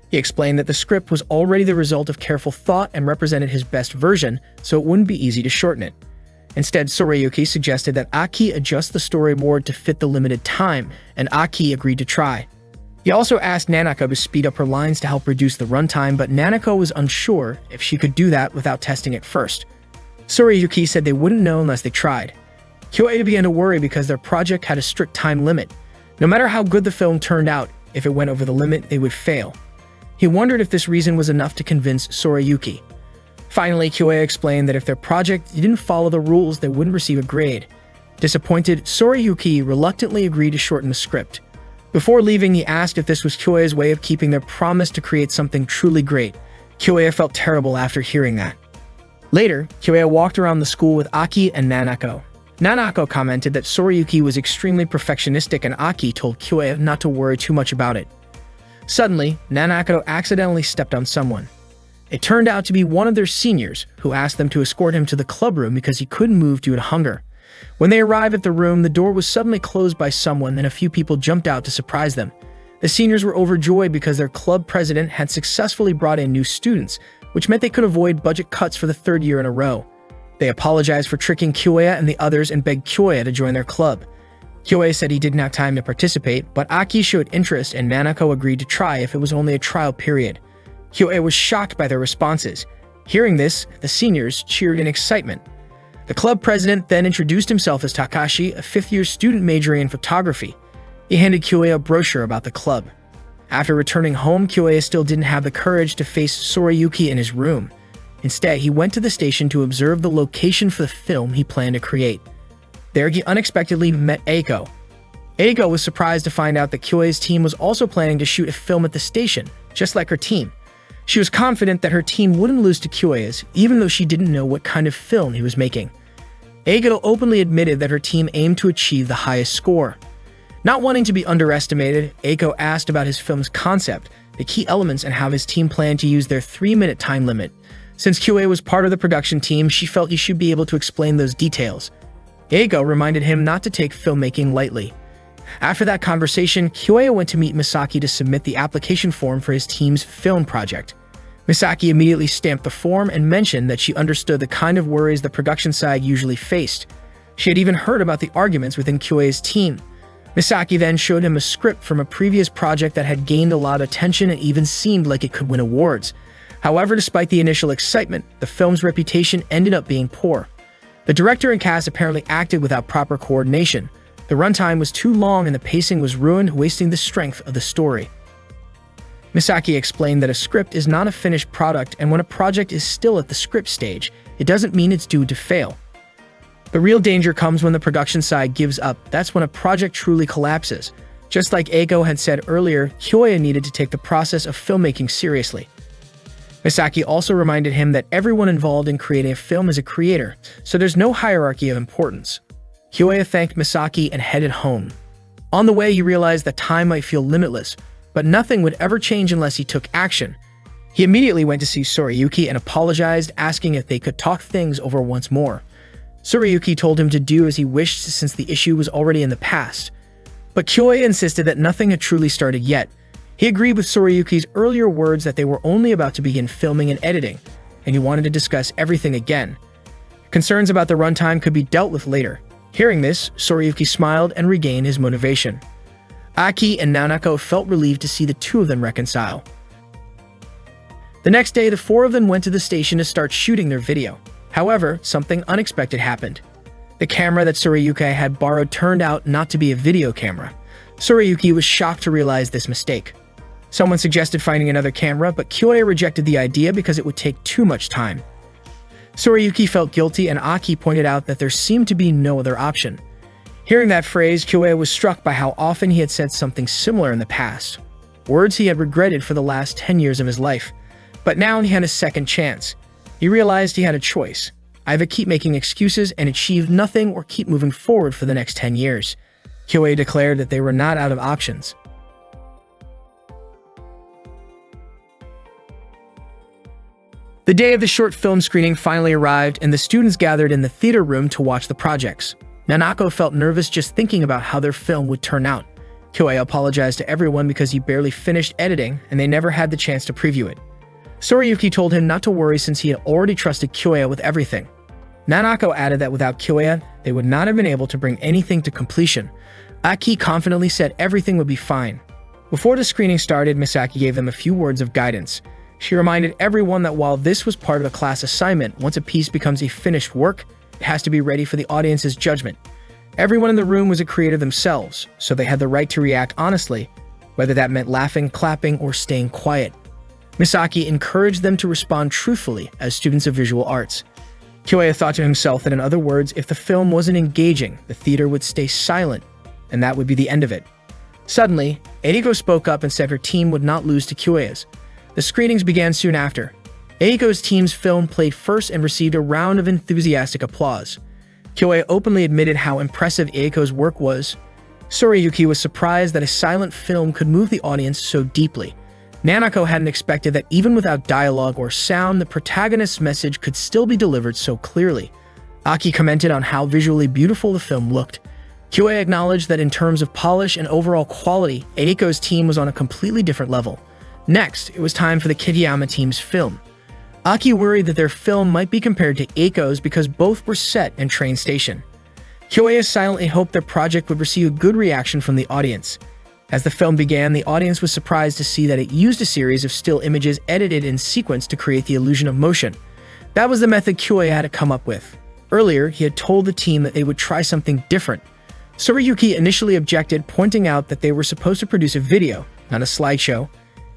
He explained that the script was already the result of careful thought and represented his best version, so it wouldn't be easy to shorten it. Instead, Sorayuki suggested that Aki adjust the storyboard to fit the limited time, and Aki agreed to try. He also asked Nanako to speed up her lines to help reduce the runtime, but Nanako was unsure if she could do that without testing it first. Sorayuki said they wouldn't know unless they tried. Kyoya began to worry because their project had a strict time limit. No matter how good the film turned out, if it went over the limit, they would fail. He wondered if this reason was enough to convince Sorayuki. Finally, Kyoya explained that if their project didn't follow the rules, they wouldn't receive a grade. Disappointed, Sorayuki reluctantly agreed to shorten the script. Before leaving, he asked if this was Kyoya's way of keeping their promise to create something truly great. Kyoya felt terrible after hearing that. Later, Kyoya walked around the school with Aki and Nanako. Nanako commented that Sorayuki was extremely perfectionistic and Aki told Kyoya not to worry too much about it. Suddenly, Nanako accidentally stepped on someone. It turned out to be one of their seniors, who asked them to escort him to the club room because he couldn't move due to hunger. When they arrived at the room, the door was suddenly closed by someone and a few people jumped out to surprise them. The seniors were overjoyed because their club president had successfully brought in new students, which meant they could avoid budget cuts for the 3rd year in a row. They apologized for tricking Kyoya and the others and begged Kyoya to join their club. Kyoya said he didn't have time to participate, but Aki showed interest and Nanako agreed to try if it was only a trial period. Kyoya was shocked by their responses. Hearing this, the seniors cheered in excitement. The club president then introduced himself as Takashi, a 5th-year student majoring in photography. He handed Kyoya a brochure about the club. After returning home, Kyoya still didn't have the courage to face Sorayuki in his room. Instead, he went to the station to observe the location for the film he planned to create. There, he unexpectedly met Eiko. Eiko was surprised to find out that Kyoya's team was also planning to shoot a film at the station, just like her team. She was confident that her team wouldn't lose to Kyoya's, even though she didn't know what kind of film he was making. Eiko openly admitted that her team aimed to achieve the highest score. Not wanting to be underestimated, Eiko asked about his film's concept, the key elements, and how his team planned to use their 3-minute time limit. Since Kyoya was part of the production team, she felt he should be able to explain those details. Eiko reminded him not to take filmmaking lightly. After that conversation, Kyoya went to meet Misaki to submit the application form for his team's film project. Misaki immediately stamped the form and mentioned that she understood the kind of worries the production side usually faced. She had even heard about the arguments within Kyoya's team. Misaki then showed him a script from a previous project that had gained a lot of attention and even seemed like it could win awards. However, despite the initial excitement, the film's reputation ended up being poor. The director and cast apparently acted without proper coordination. The runtime was too long and the pacing was ruined, wasting the strength of the story. Misaki explained that a script is not a finished product, and when a project is still at the script stage, it doesn't mean it's doomed to fail. The real danger comes when the production side gives up. That's when a project truly collapses. Just like Eiko had said earlier, Kyoya needed to take the process of filmmaking seriously. Misaki also reminded him that everyone involved in creating a film is a creator, so there's no hierarchy of importance. Kyoya thanked Misaki and headed home. On the way, he realized that time might feel limitless, but nothing would ever change unless he took action. He immediately went to see Sorayuki and apologized, asking if they could talk things over once more. Sorayuki told him to do as he wished since the issue was already in the past. But Kyoya insisted that nothing had truly started yet. He agreed with Sorayuki's earlier words that they were only about to begin filming and editing, and he wanted to discuss everything again. Concerns about the runtime could be dealt with later. Hearing this, Sorayuki smiled and regained his motivation. Aki and Nanako felt relieved to see the two of them reconcile. The next day, the 4 of them went to the station to start shooting their video. However, something unexpected happened. The camera that Sorayuki had borrowed turned out not to be a video camera. Sorayuki was shocked to realize this mistake. Someone suggested finding another camera, but Kyoya rejected the idea because it would take too much time. Tsurayuki felt guilty, and Aki pointed out that there seemed to be no other option. Hearing that phrase, Kyoya was struck by how often he had said something similar in the past. Words he had regretted for the last 10 years of his life. But now he had a second chance. He realized he had a choice. Either keep making excuses and achieve nothing, or keep moving forward for the next 10 years. Kyoya declared that they were not out of options. The day of the short film screening finally arrived, and the students gathered in the theater room to watch the projects. Nanako felt nervous just thinking about how their film would turn out. Kyoya apologized to everyone because he barely finished editing and they never had the chance to preview it. Tsurayuki told him not to worry since he had already trusted Kyoya with everything. Nanako added that without Kyoya, they would not have been able to bring anything to completion. Aki confidently said everything would be fine. Before the screening started, Misaki gave them a few words of guidance. She reminded everyone that while this was part of a class assignment, once a piece becomes a finished work, it has to be ready for the audience's judgment. Everyone in the room was a creator themselves, so they had the right to react honestly, whether that meant laughing, clapping, or staying quiet. Misaki encouraged them to respond truthfully as students of visual arts. Kyoya thought to himself that in other words, if the film wasn't engaging, the theater would stay silent, and that would be the end of it. Suddenly, Eiko spoke up and said her team would not lose to Kyoya's. The screenings began soon after. Eiko's team's film played first and received a round of enthusiastic applause. Kyoya openly admitted how impressive Eiko's work was. Tsurayuki was surprised that a silent film could move the audience so deeply. Nanako hadn't expected that even without dialogue or sound, the protagonist's message could still be delivered so clearly. Aki commented on how visually beautiful the film looked. Kyoya acknowledged that in terms of polish and overall quality, Eiko's team was on a completely different level. Next, it was time for the Kitayama team's film. Aki worried that their film might be compared to Eiko's because both were set in train station. Kyoya silently hoped their project would receive a good reaction from the audience. As the film began, the audience was surprised to see that it used a series of still images edited in sequence to create the illusion of motion. That was the method Kyoya had to come up with. Earlier, he had told the team that they would try something different. Tsurayuki initially objected, pointing out that they were supposed to produce a video, not a slideshow.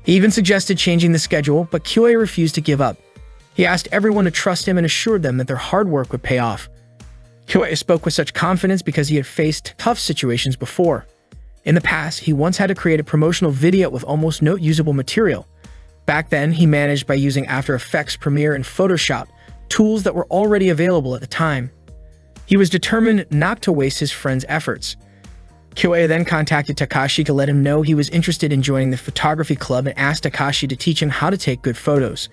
He even suggested changing the schedule, but Kyoya refused to give up. He asked everyone to trust him and assured them that their hard work would pay off. Kyoya spoke with such confidence because he had faced tough situations before. In the past, he once had to create a promotional video with almost no usable material. Back then, he managed by using After Effects, Premiere, and Photoshop, tools that were already available at the time. He was determined not to waste his friend's efforts. Kyoya then contacted Takashi to let him know he was interested in joining the photography club and asked Takashi to teach him how to take good photos.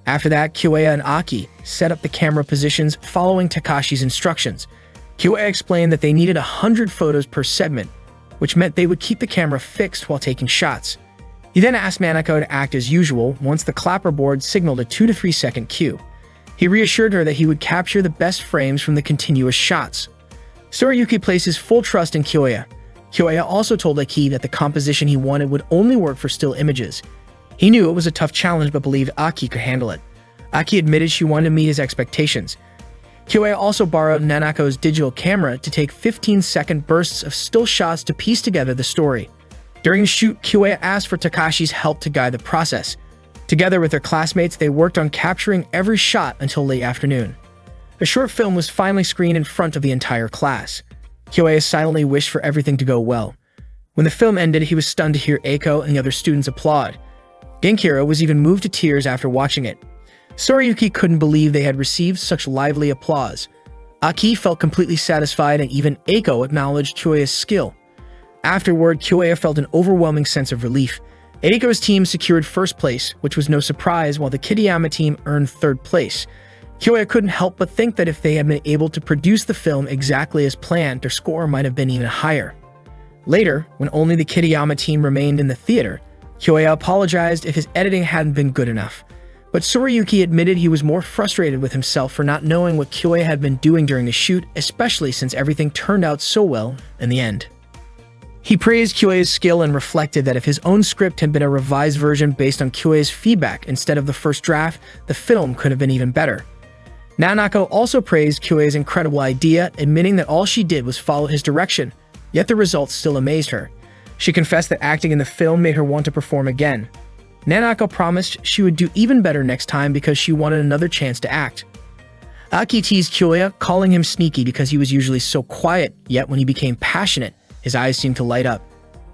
After that, Kyoya and Aki set up the camera positions following Takashi's instructions. Kyoya explained that they needed 100 photos per segment, which meant they would keep the camera fixed while taking shots. He then asked Nanako to act as usual once the clapperboard signaled a 2 to 3 second cue. He reassured her that he would capture the best frames from the continuous shots. Tsurayuki placed his full trust in Kyoya. Kyoya also told Aki that the composition he wanted would only work for still images. He knew it was a tough challenge but believed Aki could handle it. Aki admitted she wanted to meet his expectations. Kyoya also borrowed Nanako's digital camera to take 15-second bursts of still shots to piece together the story. During the shoot, Kyoya asked for Takashi's help to guide the process. Together with their classmates, they worked on capturing every shot until late afternoon. The short film was finally screened in front of the entire class. Kyoya silently wished for everything to go well. When the film ended, he was stunned to hear Eiko and the other students applaud. Genkiro was even moved to tears after watching it. Tsurayuki couldn't believe they had received such lively applause. Aki felt completely satisfied, and even Eiko acknowledged Kyoya's skill. Afterward, Kyoya felt an overwhelming sense of relief. Eiko's team secured first place, which was no surprise, while the Kitayama team earned third place. Kyoya couldn't help but think that if they had been able to produce the film exactly as planned, their score might have been even higher. Later, when only the Kitayama team remained in the theater, Kyoya apologized if his editing hadn't been good enough. But Tsurayuki admitted he was more frustrated with himself for not knowing what Kyoya had been doing during the shoot, especially since everything turned out so well in the end. He praised Kyoya's skill and reflected that if his own script had been a revised version based on Kyoya's feedback instead of the first draft, the film could have been even better. Nanako also praised Kyoya's incredible idea, admitting that all she did was follow his direction, yet the results still amazed her. She confessed that acting in the film made her want to perform again. Nanako promised she would do even better next time because she wanted another chance to act. Aki teased Kyoya, calling him sneaky because he was usually so quiet, yet when he became passionate, his eyes seemed to light up.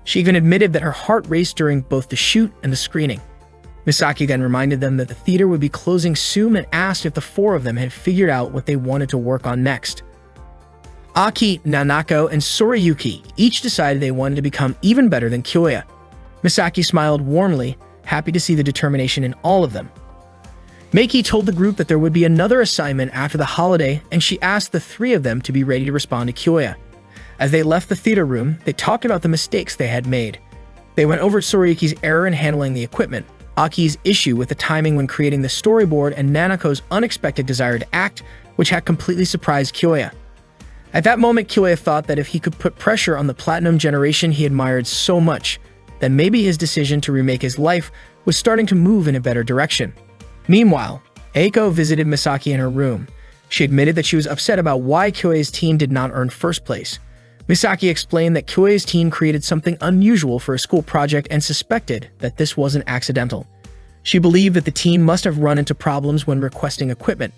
She even admitted that her heart raced during both the shoot and the screening. Misaki then reminded them that the theater would be closing soon and asked if the four of them had figured out what they wanted to work on next. Aki, Nanako, and Sorayuki each decided they wanted to become even better than Kyoya. Misaki smiled warmly, happy to see the determination in all of them. Meiki told the group that there would be another assignment after the holiday, and she asked the three of them to be ready to respond to Kyoya. As they left the theater room, they talked about the mistakes they had made. They went over Sorayuki's error in handling the equipment, Aki's issue with the timing when creating the storyboard, and Nanako's unexpected desire to act, which had completely surprised Kyoya. At that moment, Kyoya thought that if he could put pressure on the platinum generation he admired so much, then maybe his decision to remake his life was starting to move in a better direction. Meanwhile, Eiko visited Misaki in her room. She admitted that she was upset about why Kyoya's team did not earn first place. Misaki explained that Kyoya's team created something unusual for a school project and suspected that this wasn't accidental. She believed that the team must have run into problems when requesting equipment.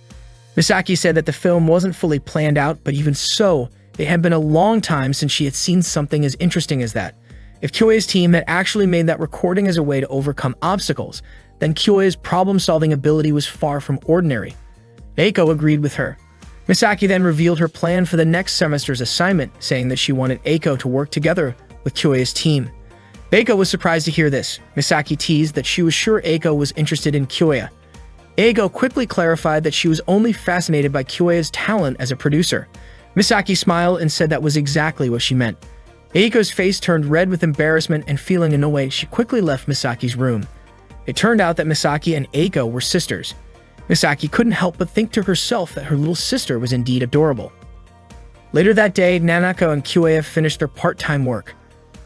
Misaki said that the film wasn't fully planned out, but even so, it had been a long time since she had seen something as interesting as that. If Kyoya's team had actually made that recording as a way to overcome obstacles, then Kyoya's problem-solving ability was far from ordinary. Eiko agreed with her. Misaki then revealed her plan for the next semester's assignment, saying that she wanted Eiko to work together with Kyoya's team. Eiko was surprised to hear this. Misaki teased that she was sure Eiko was interested in Kyoya. Eiko quickly clarified that she was only fascinated by Kyoya's talent as a producer. Misaki smiled and said that was exactly what she meant. Eiko's face turned red with embarrassment, and feeling annoyed, she quickly left Misaki's room. It turned out that Misaki and Eiko were sisters. Misaki couldn't help but think to herself that her little sister was indeed adorable. Later that day, Nanako and Kyoya finished their part-time work.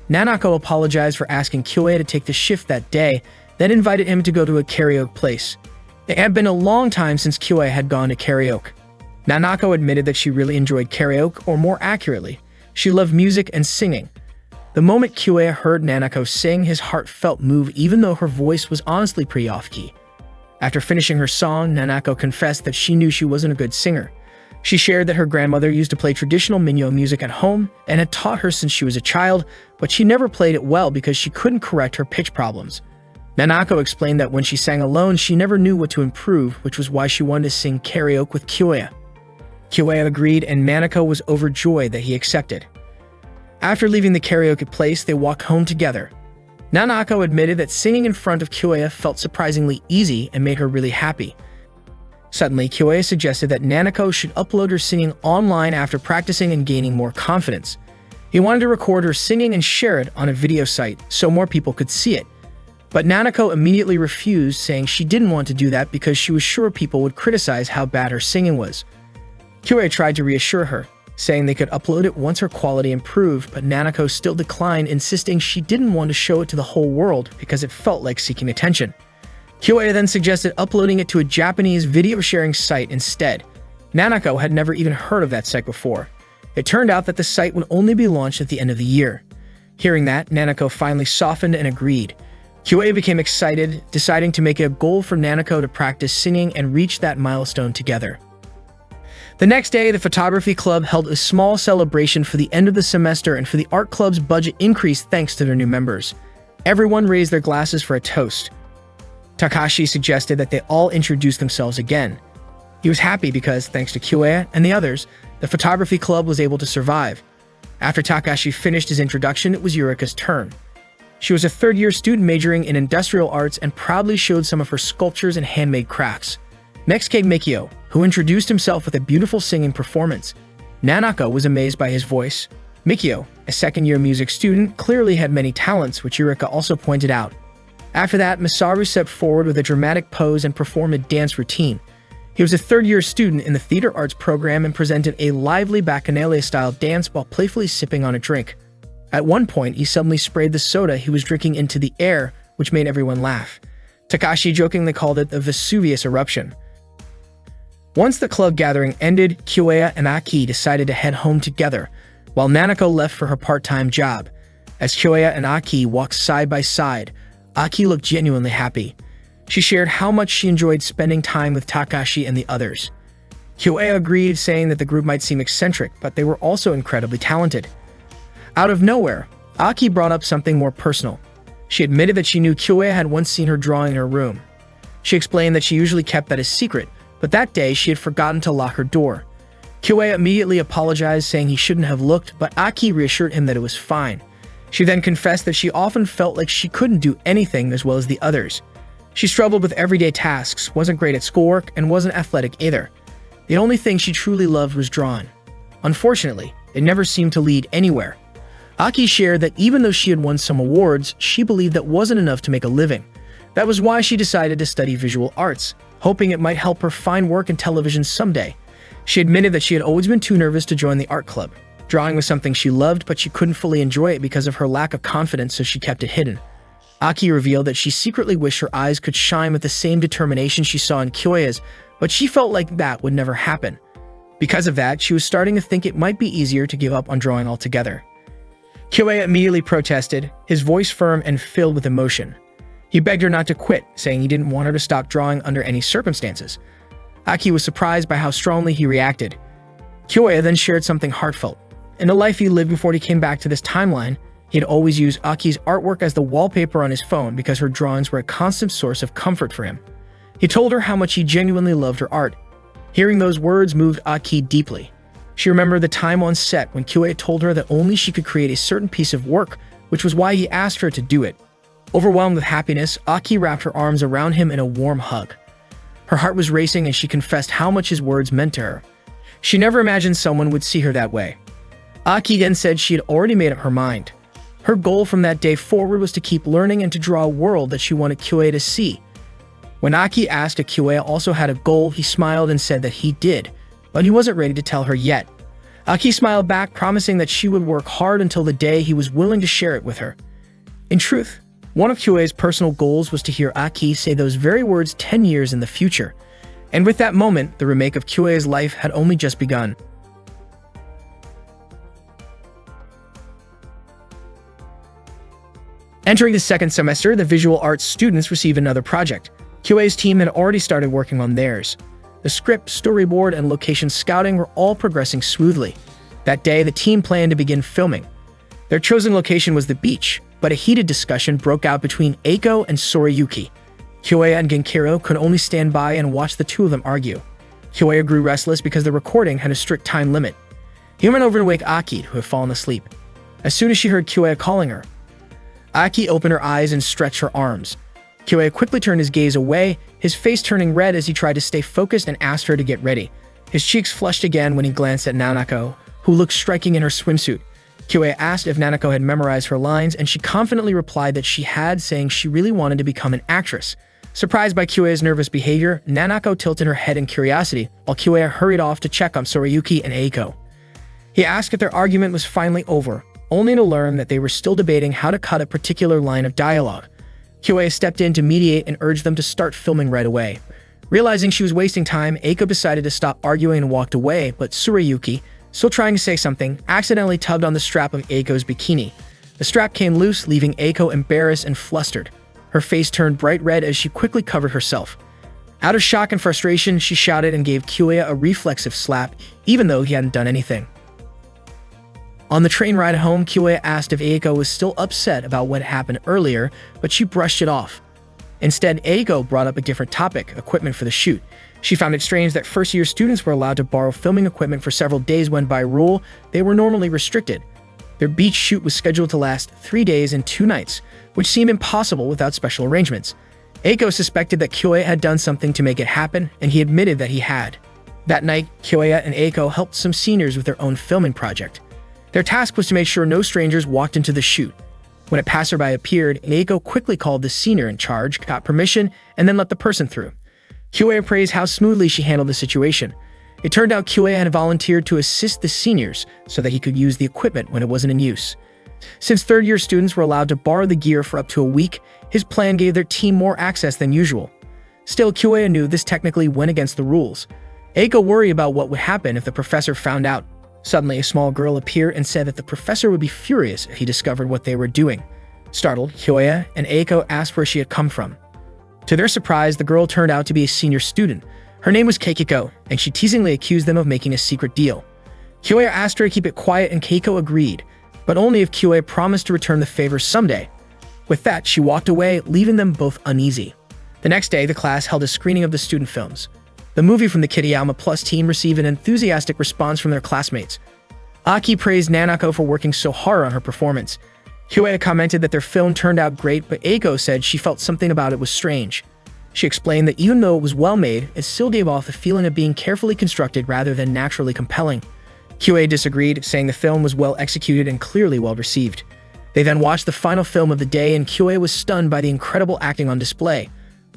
Nanako apologized for asking Kyoya to take the shift that day, then invited him to go to a karaoke place. It had been a long time since Kyoya had gone to karaoke. Nanako admitted that she really enjoyed karaoke, or more accurately, she loved music and singing. The moment Kyoya heard Nanako sing, his heart felt move even though her voice was honestly pretty off-key. After finishing her song, Nanako confessed that she knew she wasn't a good singer. She shared that her grandmother used to play traditional minyo music at home and had taught her since she was a child, but she never played it well because she couldn't correct her pitch problems. Nanako explained that when she sang alone, she never knew what to improve, which was why she wanted to sing karaoke with Kyoya. Kyoya agreed, and Nanako was overjoyed that he accepted. After leaving the karaoke place, they walked home together. Nanako admitted that singing in front of Kyoya felt surprisingly easy and made her really happy. Suddenly, Kyoya suggested that Nanako should upload her singing online after practicing and gaining more confidence. He wanted to record her singing and share it on a video site so more people could see it. But Nanako immediately refused, saying she didn't want to do that because she was sure people would criticize how bad her singing was. Kyoya tried to reassure her, saying they could upload it once her quality improved, but Nanako still declined, insisting she didn't want to show it to the whole world because it felt like seeking attention. Kyoya then suggested uploading it to a Japanese video-sharing site instead. Nanako had never even heard of that site before. It turned out that the site would only be launched at the end of the year. Hearing that, Nanako finally softened and agreed. Kyoya became excited, deciding to make it a goal for Nanako to practice singing and reach that milestone together. The next day, the photography club held a small celebration for the end of the semester, and for the art club's budget increased thanks to their new members. Everyone raised their glasses for a toast. Takashi suggested that they all introduce themselves again. He was happy because, thanks to Kyoya and the others, the photography club was able to survive. After Takashi finished his introduction, it was Yurika's turn. She was a third-year student majoring in industrial arts and proudly showed some of her sculptures and handmade crafts. Next came Mikio, who introduced himself with a beautiful singing performance. Nanako was amazed by his voice. Mikio, a second-year music student, clearly had many talents, which Yurika also pointed out. After that, Masaru stepped forward with a dramatic pose and performed a dance routine. He was a third-year student in the theater arts program and presented a lively bacchanale-style dance while playfully sipping on a drink. At one point, he suddenly sprayed the soda he was drinking into the air, which made everyone laugh. Takashi jokingly called it the Vesuvius eruption. Once the club gathering ended, Kyoya and Aki decided to head home together, while Nanako left for her part-time job. As Kyoya and Aki walked side by side, Aki looked genuinely happy. She shared how much she enjoyed spending time with Takashi and the others. Kyoya agreed, saying that the group might seem eccentric, but they were also incredibly talented. Out of nowhere, Aki brought up something more personal. She admitted that she knew Kyoya had once seen her drawing in her room. She explained that she usually kept that a secret, but that day she had forgotten to lock her door. Kyoya immediately apologized, saying he shouldn't have looked, but Aki reassured him that it was fine. She then confessed that she often felt like she couldn't do anything as well as the others. She struggled with everyday tasks, wasn't great at schoolwork, and wasn't athletic either. The only thing she truly loved was drawing. Unfortunately, it never seemed to lead anywhere. Aki shared that even though she had won some awards, she believed that wasn't enough to make a living. That was why she decided to study visual arts, hoping it might help her find work in television someday. She admitted that she had always been too nervous to join the art club. Drawing was something she loved, but she couldn't fully enjoy it because of her lack of confidence, so she kept it hidden. Aki revealed that she secretly wished her eyes could shine with the same determination she saw in Kyoya's, but she felt like that would never happen. Because of that, she was starting to think it might be easier to give up on drawing altogether. Kyoya immediately protested, his voice firm and filled with emotion. He begged her not to quit, saying he didn't want her to stop drawing under any circumstances. Aki was surprised by how strongly he reacted. Kyoya then shared something heartfelt. In the life he lived before he came back to this timeline, he had always used Aki's artwork as the wallpaper on his phone because her drawings were a constant source of comfort for him. He told her how much he genuinely loved her art. Hearing those words moved Aki deeply. She remembered the time on set when Kyoya told her that only she could create a certain piece of work, which was why he asked her to do it. Overwhelmed with happiness, Aki wrapped her arms around him in a warm hug. Her heart was racing as she confessed how much his words meant to her. She never imagined someone would see her that way. Aki then said she had already made up her mind. Her goal from that day forward was to keep learning and to draw a world that she wanted Kyoya to see. When Aki asked if Kyoya also had a goal, he smiled and said that he did, but he wasn't ready to tell her yet. Aki smiled back, promising that she would work hard until the day he was willing to share it with her. In truth, one of Kyoya's personal goals was to hear Aki say those very words 10 years in the future. And with that moment, the remake of Kyoya's life had only just begun. Entering the second semester, the visual arts students received another project. Kyoya's team had already started working on theirs. The script, storyboard, and location scouting were all progressing smoothly. That day, the team planned to begin filming. Their chosen location was the beach, but a heated discussion broke out between Eiko and Sorayuki. Kyoya and Genkiro could only stand by and watch the two of them argue. Kyoya grew restless because the recording had a strict time limit. He went over to wake Aki, who had fallen asleep. As soon as she heard Kyoya calling her, Aki opened her eyes and stretched her arms. Kyoya quickly turned his gaze away, his face turning red as he tried to stay focused and asked her to get ready. His cheeks flushed again when he glanced at Nanako, who looked striking in her swimsuit. Kyoya asked if Nanako had memorized her lines, and she confidently replied that she had, saying she really wanted to become an actress. Surprised by Kyoya's nervous behavior, Nanako tilted her head in curiosity, while Kyoya hurried off to check on Sorayuki and Eiko. He asked if their argument was finally over, only to learn that they were still debating how to cut a particular line of dialogue. Kyoya stepped in to mediate and urged them to start filming right away. Realizing she was wasting time, Eiko decided to stop arguing and walked away, but Sorayuki, still trying to say something, accidentally tugged on the strap of Eiko's bikini. The strap came loose, leaving Eiko embarrassed and flustered. Her face turned bright red as she quickly covered herself. Out of shock and frustration, she shouted and gave Kyoya a reflexive slap, even though he hadn't done anything. On the train ride home, Kyoya asked if Eiko was still upset about what happened earlier, but she brushed it off. Instead, Eiko brought up a different topic, equipment for the shoot. She found it strange that first-year students were allowed to borrow filming equipment for several days when, by rule, they were normally restricted. Their beach shoot was scheduled to last 3 days and 2 nights, which seemed impossible without special arrangements. Eiko suspected that Kyoya had done something to make it happen, and he admitted that he had. That night, Kyoya and Eiko helped some seniors with their own filming project. Their task was to make sure no strangers walked into the shoot. When a passerby appeared, Eiko quickly called the senior in charge, got permission, and then let the person through. Kyoya praised how smoothly she handled the situation. It turned out Kyoya had volunteered to assist the seniors so that he could use the equipment when it wasn't in use. Since third-year students were allowed to borrow the gear for up to a week, his plan gave their team more access than usual. Still, Kyoya knew this technically went against the rules. Eiko worried about what would happen if the professor found out. Suddenly, a small girl appeared and said that the professor would be furious if he discovered what they were doing. Startled, Hyoya and Eiko asked where she had come from. To their surprise, the girl turned out to be a senior student. Her name was Keiko, and she teasingly accused them of making a secret deal. Hyoya asked her to keep it quiet, and Keiko agreed, but only if Hyoya promised to return the favor someday. With that, she walked away, leaving them both uneasy. The next day, the class held a screening of the student films. The movie from the Kitayama Plus team received an enthusiastic response from their classmates. Aki praised Nanako for working so hard on her performance. Hyoya commented that their film turned out great, but Eiko said she felt something about it was strange. She explained that even though it was well made, it still gave off the feeling of being carefully constructed rather than naturally compelling. Hyoya disagreed, saying the film was well executed and clearly well received. They then watched the final film of the day, and Hyoya was stunned by the incredible acting on display.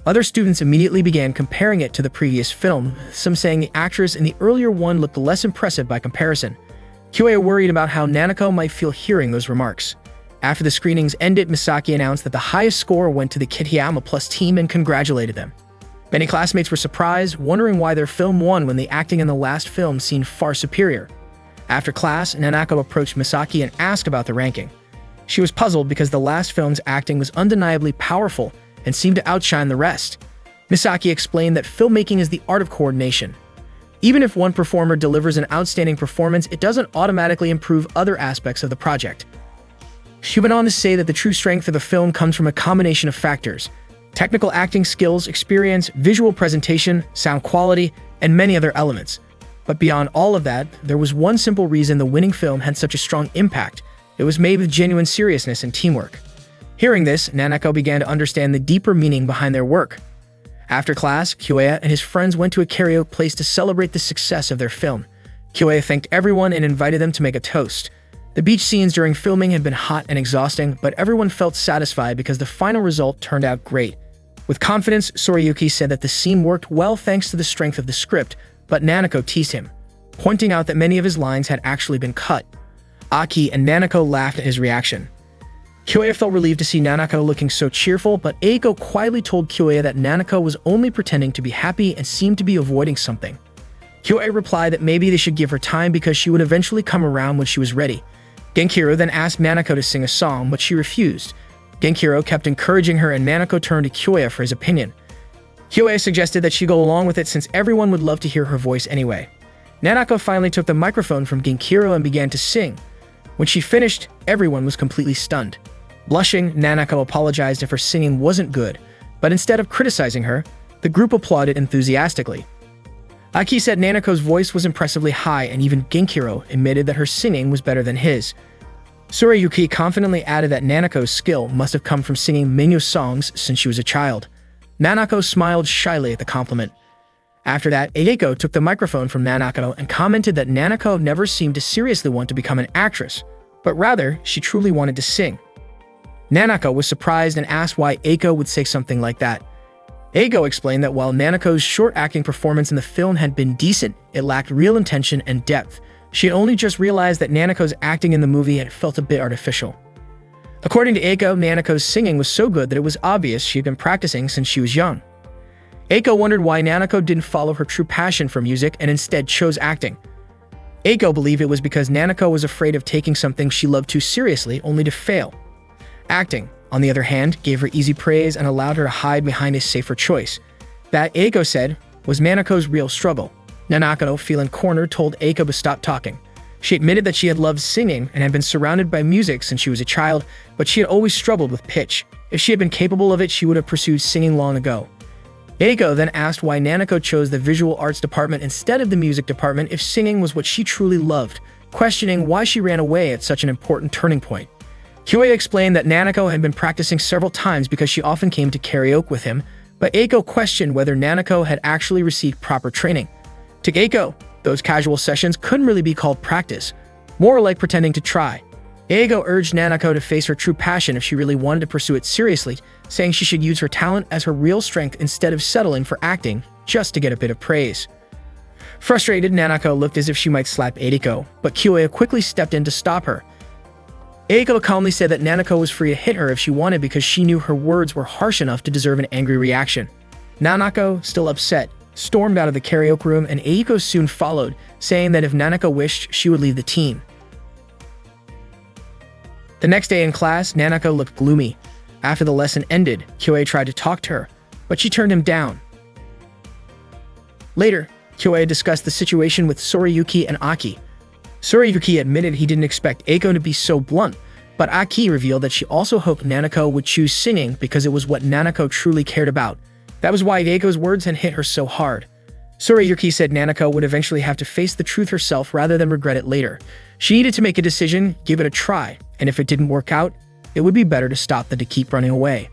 Other students immediately began comparing it to the previous film, some saying the actress in the earlier one looked less impressive by comparison. Hyoya worried about how Nanako might feel hearing those remarks. After the screenings ended, Misaki announced that the highest score went to the Kitayama Plus team and congratulated them. Many classmates were surprised, wondering why their film won when the acting in the last film seemed far superior. After class, Nanako approached Misaki and asked about the ranking. She was puzzled because the last film's acting was undeniably powerful and seemed to outshine the rest. Misaki explained that filmmaking is the art of coordination. Even if one performer delivers an outstanding performance, it doesn't automatically improve other aspects of the project. She went on to say that the true strength of a film comes from a combination of factors: technical acting skills, experience, visual presentation, sound quality, and many other elements. But beyond all of that, there was one simple reason the winning film had such a strong impact. It was made with genuine seriousness and teamwork. Hearing this, Nanako began to understand the deeper meaning behind their work. After class, Hyoya and his friends went to a karaoke place to celebrate the success of their film. Hyoya thanked everyone and invited them to make a toast. The beach scenes during filming had been hot and exhausting, but everyone felt satisfied because the final result turned out great. With confidence, Sorayuki said that the scene worked well thanks to the strength of the script, but Nanako teased him, pointing out that many of his lines had actually been cut. Aki and Nanako laughed at his reaction. Hyoya felt relieved to see Nanako looking so cheerful, but Eiko quietly told Hyoya that Nanako was only pretending to be happy and seemed to be avoiding something. Hyoya replied that maybe they should give her time because she would eventually come around when she was ready. Genkiro then asked Nanako to sing a song, but she refused. Genkiro kept encouraging her, and Nanako turned to Hyoya for his opinion. Hyoya suggested that she go along with it since everyone would love to hear her voice anyway. Nanako finally took the microphone from Genkiro and began to sing. When she finished, everyone was completely stunned. Blushing, Nanako apologized if her singing wasn't good, but instead of criticizing her, the group applauded enthusiastically. Aki said Nanako's voice was impressively high, and even Genkiro admitted that her singing was better than his. Sorayuki confidently added that Nanako's skill must have come from singing Minyo songs since she was a child. Nanako smiled shyly at the compliment. After that, Eiko took the microphone from Nanako and commented that Nanako never seemed to seriously want to become an actress, but rather she truly wanted to sing. Nanako was surprised and asked why Eiko would say something like that. Eiko explained that while Nanako's short acting performance in the film had been decent, it lacked real intention and depth. She had only just realized that Nanako's acting in the movie had felt a bit artificial. According to Eiko, Nanako's singing was so good that it was obvious she had been practicing since she was young. Eiko wondered why Nanako didn't follow her true passion for music and instead chose acting. Eiko believed it was because Nanako was afraid of taking something she loved too seriously, only to fail. Acting, on the other hand, gave her easy praise and allowed her to hide behind a safer choice. That, Eiko said, was Nanako's real struggle. Nanako, feeling cornered, told Eiko to stop talking. She admitted that she had loved singing and had been surrounded by music since she was a child, but she had always struggled with pitch. If she had been capable of it, she would have pursued singing long ago. Eiko then asked why Nanako chose the visual arts department instead of the music department if singing was what she truly loved, questioning why she ran away at such an important turning point. Hyoya explained that Nanako had been practicing several times because she often came to karaoke with him, but Eiko questioned whether Nanako had actually received proper training. To Eiko, those casual sessions couldn't really be called practice, more like pretending to try. Eiko urged Nanako to face her true passion if she really wanted to pursue it seriously, saying she should use her talent as her real strength instead of settling for acting just to get a bit of praise. Frustrated, Nanako looked as if she might slap Eiko, but Hyoya quickly stepped in to stop her. Eiko calmly said that Nanako was free to hit her if she wanted because she knew her words were harsh enough to deserve an angry reaction. Nanako, still upset, stormed out of the karaoke room, and Eiko soon followed, saying that if Nanako wished, she would leave the team. The next day in class, Nanako looked gloomy. After the lesson ended, Kyoei tried to talk to her, but she turned him down. Later, Kyoei discussed the situation with Soriyuki and Aki. Soriyuki admitted he didn't expect Eiko to be so blunt, but Aki revealed that she also hoped Nanako would choose singing because it was what Nanako truly cared about. That was why Eiko's words had hit her so hard. Soriyuki said Nanako would eventually have to face the truth herself rather than regret it later. She needed to make a decision, give it a try, and if it didn't work out, it would be better to stop than to keep running away.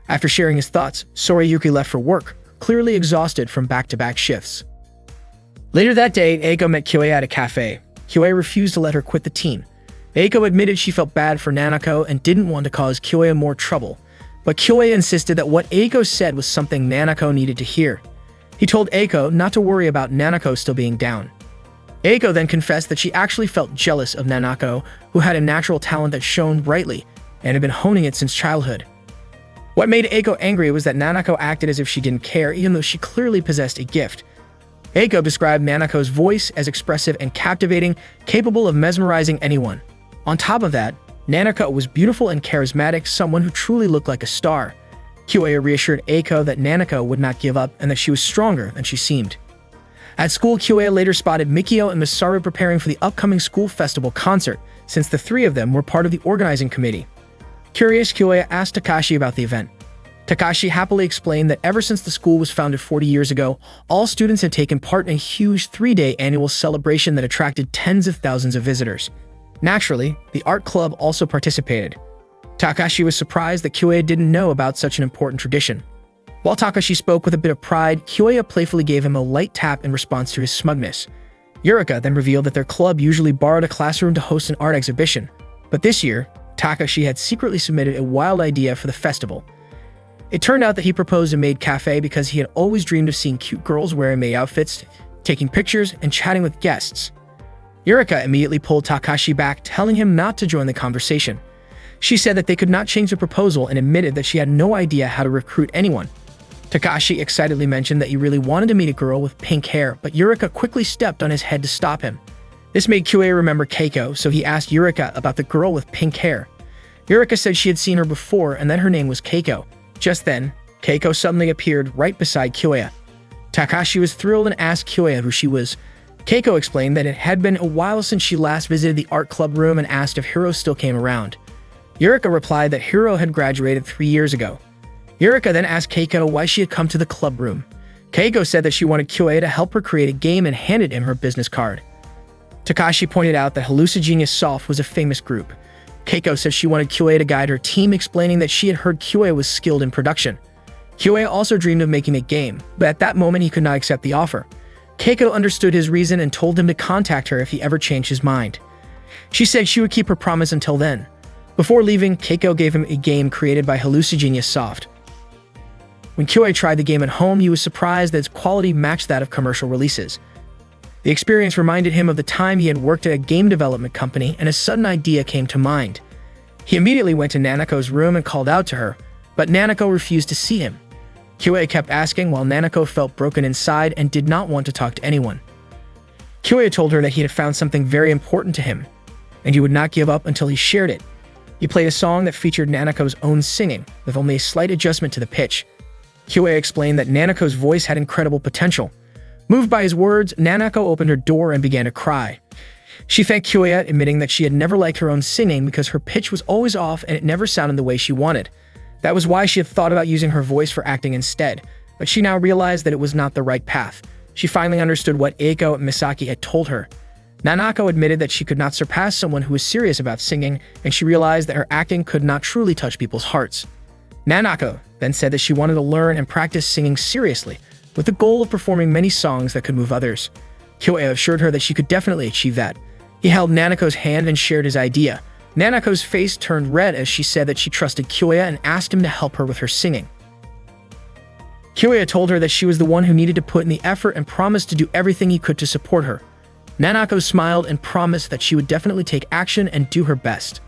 After sharing his thoughts, Soriyuki left for work, clearly exhausted from back-to-back shifts. Later that day, Eiko met Kyoei at a cafe. Kyoei refused to let her quit the team. Eiko admitted she felt bad for Nanako and didn't want to cause Kyoei more trouble, but Kyoei insisted that what Eiko said was something Nanako needed to hear. He told Eiko not to worry about Nanako still being down. Eiko then confessed that she actually felt jealous of Nanako, who had a natural talent that shone brightly and had been honing it since childhood. What made Eiko angry was that Nanako acted as if she didn't care, even though she clearly possessed a gift. Eiko described Nanako's voice as expressive and captivating, capable of mesmerizing anyone. On top of that, Nanako was beautiful and charismatic, someone who truly looked like a star. Kyoei reassured Eiko that Nanako would not give up and that she was stronger than she seemed. At school, Kyoei later spotted Mikio and Masaru preparing for the upcoming school festival concert, since the three of them were part of the organizing committee. Curious, Kyoei asked Takashi about the event. Takashi happily explained that ever since the school was founded 40 years ago, all students had taken part in a huge 3-day annual celebration that attracted tens of thousands of visitors. Naturally, the art club also participated. Takashi was surprised that Kyoei didn't know about such an important tradition. While Takashi spoke with a bit of pride, Kyoei playfully gave him a light tap in response to his smugness. Yurika then revealed that their club usually borrowed a classroom to host an art exhibition, but this year, Takashi had secretly submitted a wild idea for the festival. It turned out that he proposed a maid cafe because he had always dreamed of seeing cute girls wearing maid outfits, taking pictures, and chatting with guests. Yurika immediately pulled Takashi back, telling him not to join the conversation. She said that they could not change the proposal and admitted that she had no idea how to recruit anyone. Takashi excitedly mentioned that he really wanted to meet a girl with pink hair, but Yurika quickly stepped on his head to stop him. This made Kyoei remember Keiko, so he asked Yurika about the girl with pink hair. Yurika said she had seen her before and that her name was Keiko. Just then, Keiko suddenly appeared right beside Kyoei. Takashi was thrilled and asked Kyoei who she was. Keiko explained that it had been a while since she last visited the art club room and asked if Hiro still came around. Yurika replied that Hiro had graduated 3 years ago. Yurika then asked Keiko why she had come to the club room. Keiko said that she wanted Kyoei to help her create a game and handed him her business card. Takashi pointed out that Hallucigenius Soft was a famous group. Keiko said she wanted Kyoei to guide her team, explaining that she had heard Kyoei was skilled in production. Kyoei also dreamed of making a game, but at that moment he could not accept the offer. Keiko understood his reason and told him to contact her if he ever changed his mind. She said she would keep her promise until then. Before leaving, Keiko gave him a game created by Hallucigenius Soft. When Kyoei tried the game at home, he was surprised that its quality matched that of commercial releases. The experience reminded him of the time he had worked at a game development company, and a sudden idea came to mind. He immediately went to Nanako's room and called out to her, but Nanako refused to see him. Kyoei kept asking while Nanako felt broken inside and did not want to talk to anyone. Kyoei told her that he had found something very important to him, and he would not give up until he shared it. He played a song that featured Nanako's own singing, with only a slight adjustment to the pitch. Kyoei explained that Nanako's voice had incredible potential. Moved by his words, Nanako opened her door and began to cry. She thanked Kyoei, admitting that she had never liked her own singing because her pitch was always off and it never sounded the way she wanted. That was why she had thought about using her voice for acting instead, but she now realized that it was not the right path. She finally understood what Eiko and Misaki had told her. Nanako admitted that she could not surpass someone who was serious about singing, and she realized that her acting could not truly touch people's hearts. Nanako then said that she wanted to learn and practice singing seriously, with the goal of performing many songs that could move others. Kyoei assured her that she could definitely achieve that. He held Nanako's hand and shared his idea. Nanako's face turned red as she said that she trusted Kyoei and asked him to help her with her singing. Kyoei told her that she was the one who needed to put in the effort and promised to do everything he could to support her. Nanako smiled and promised that she would definitely take action and do her best.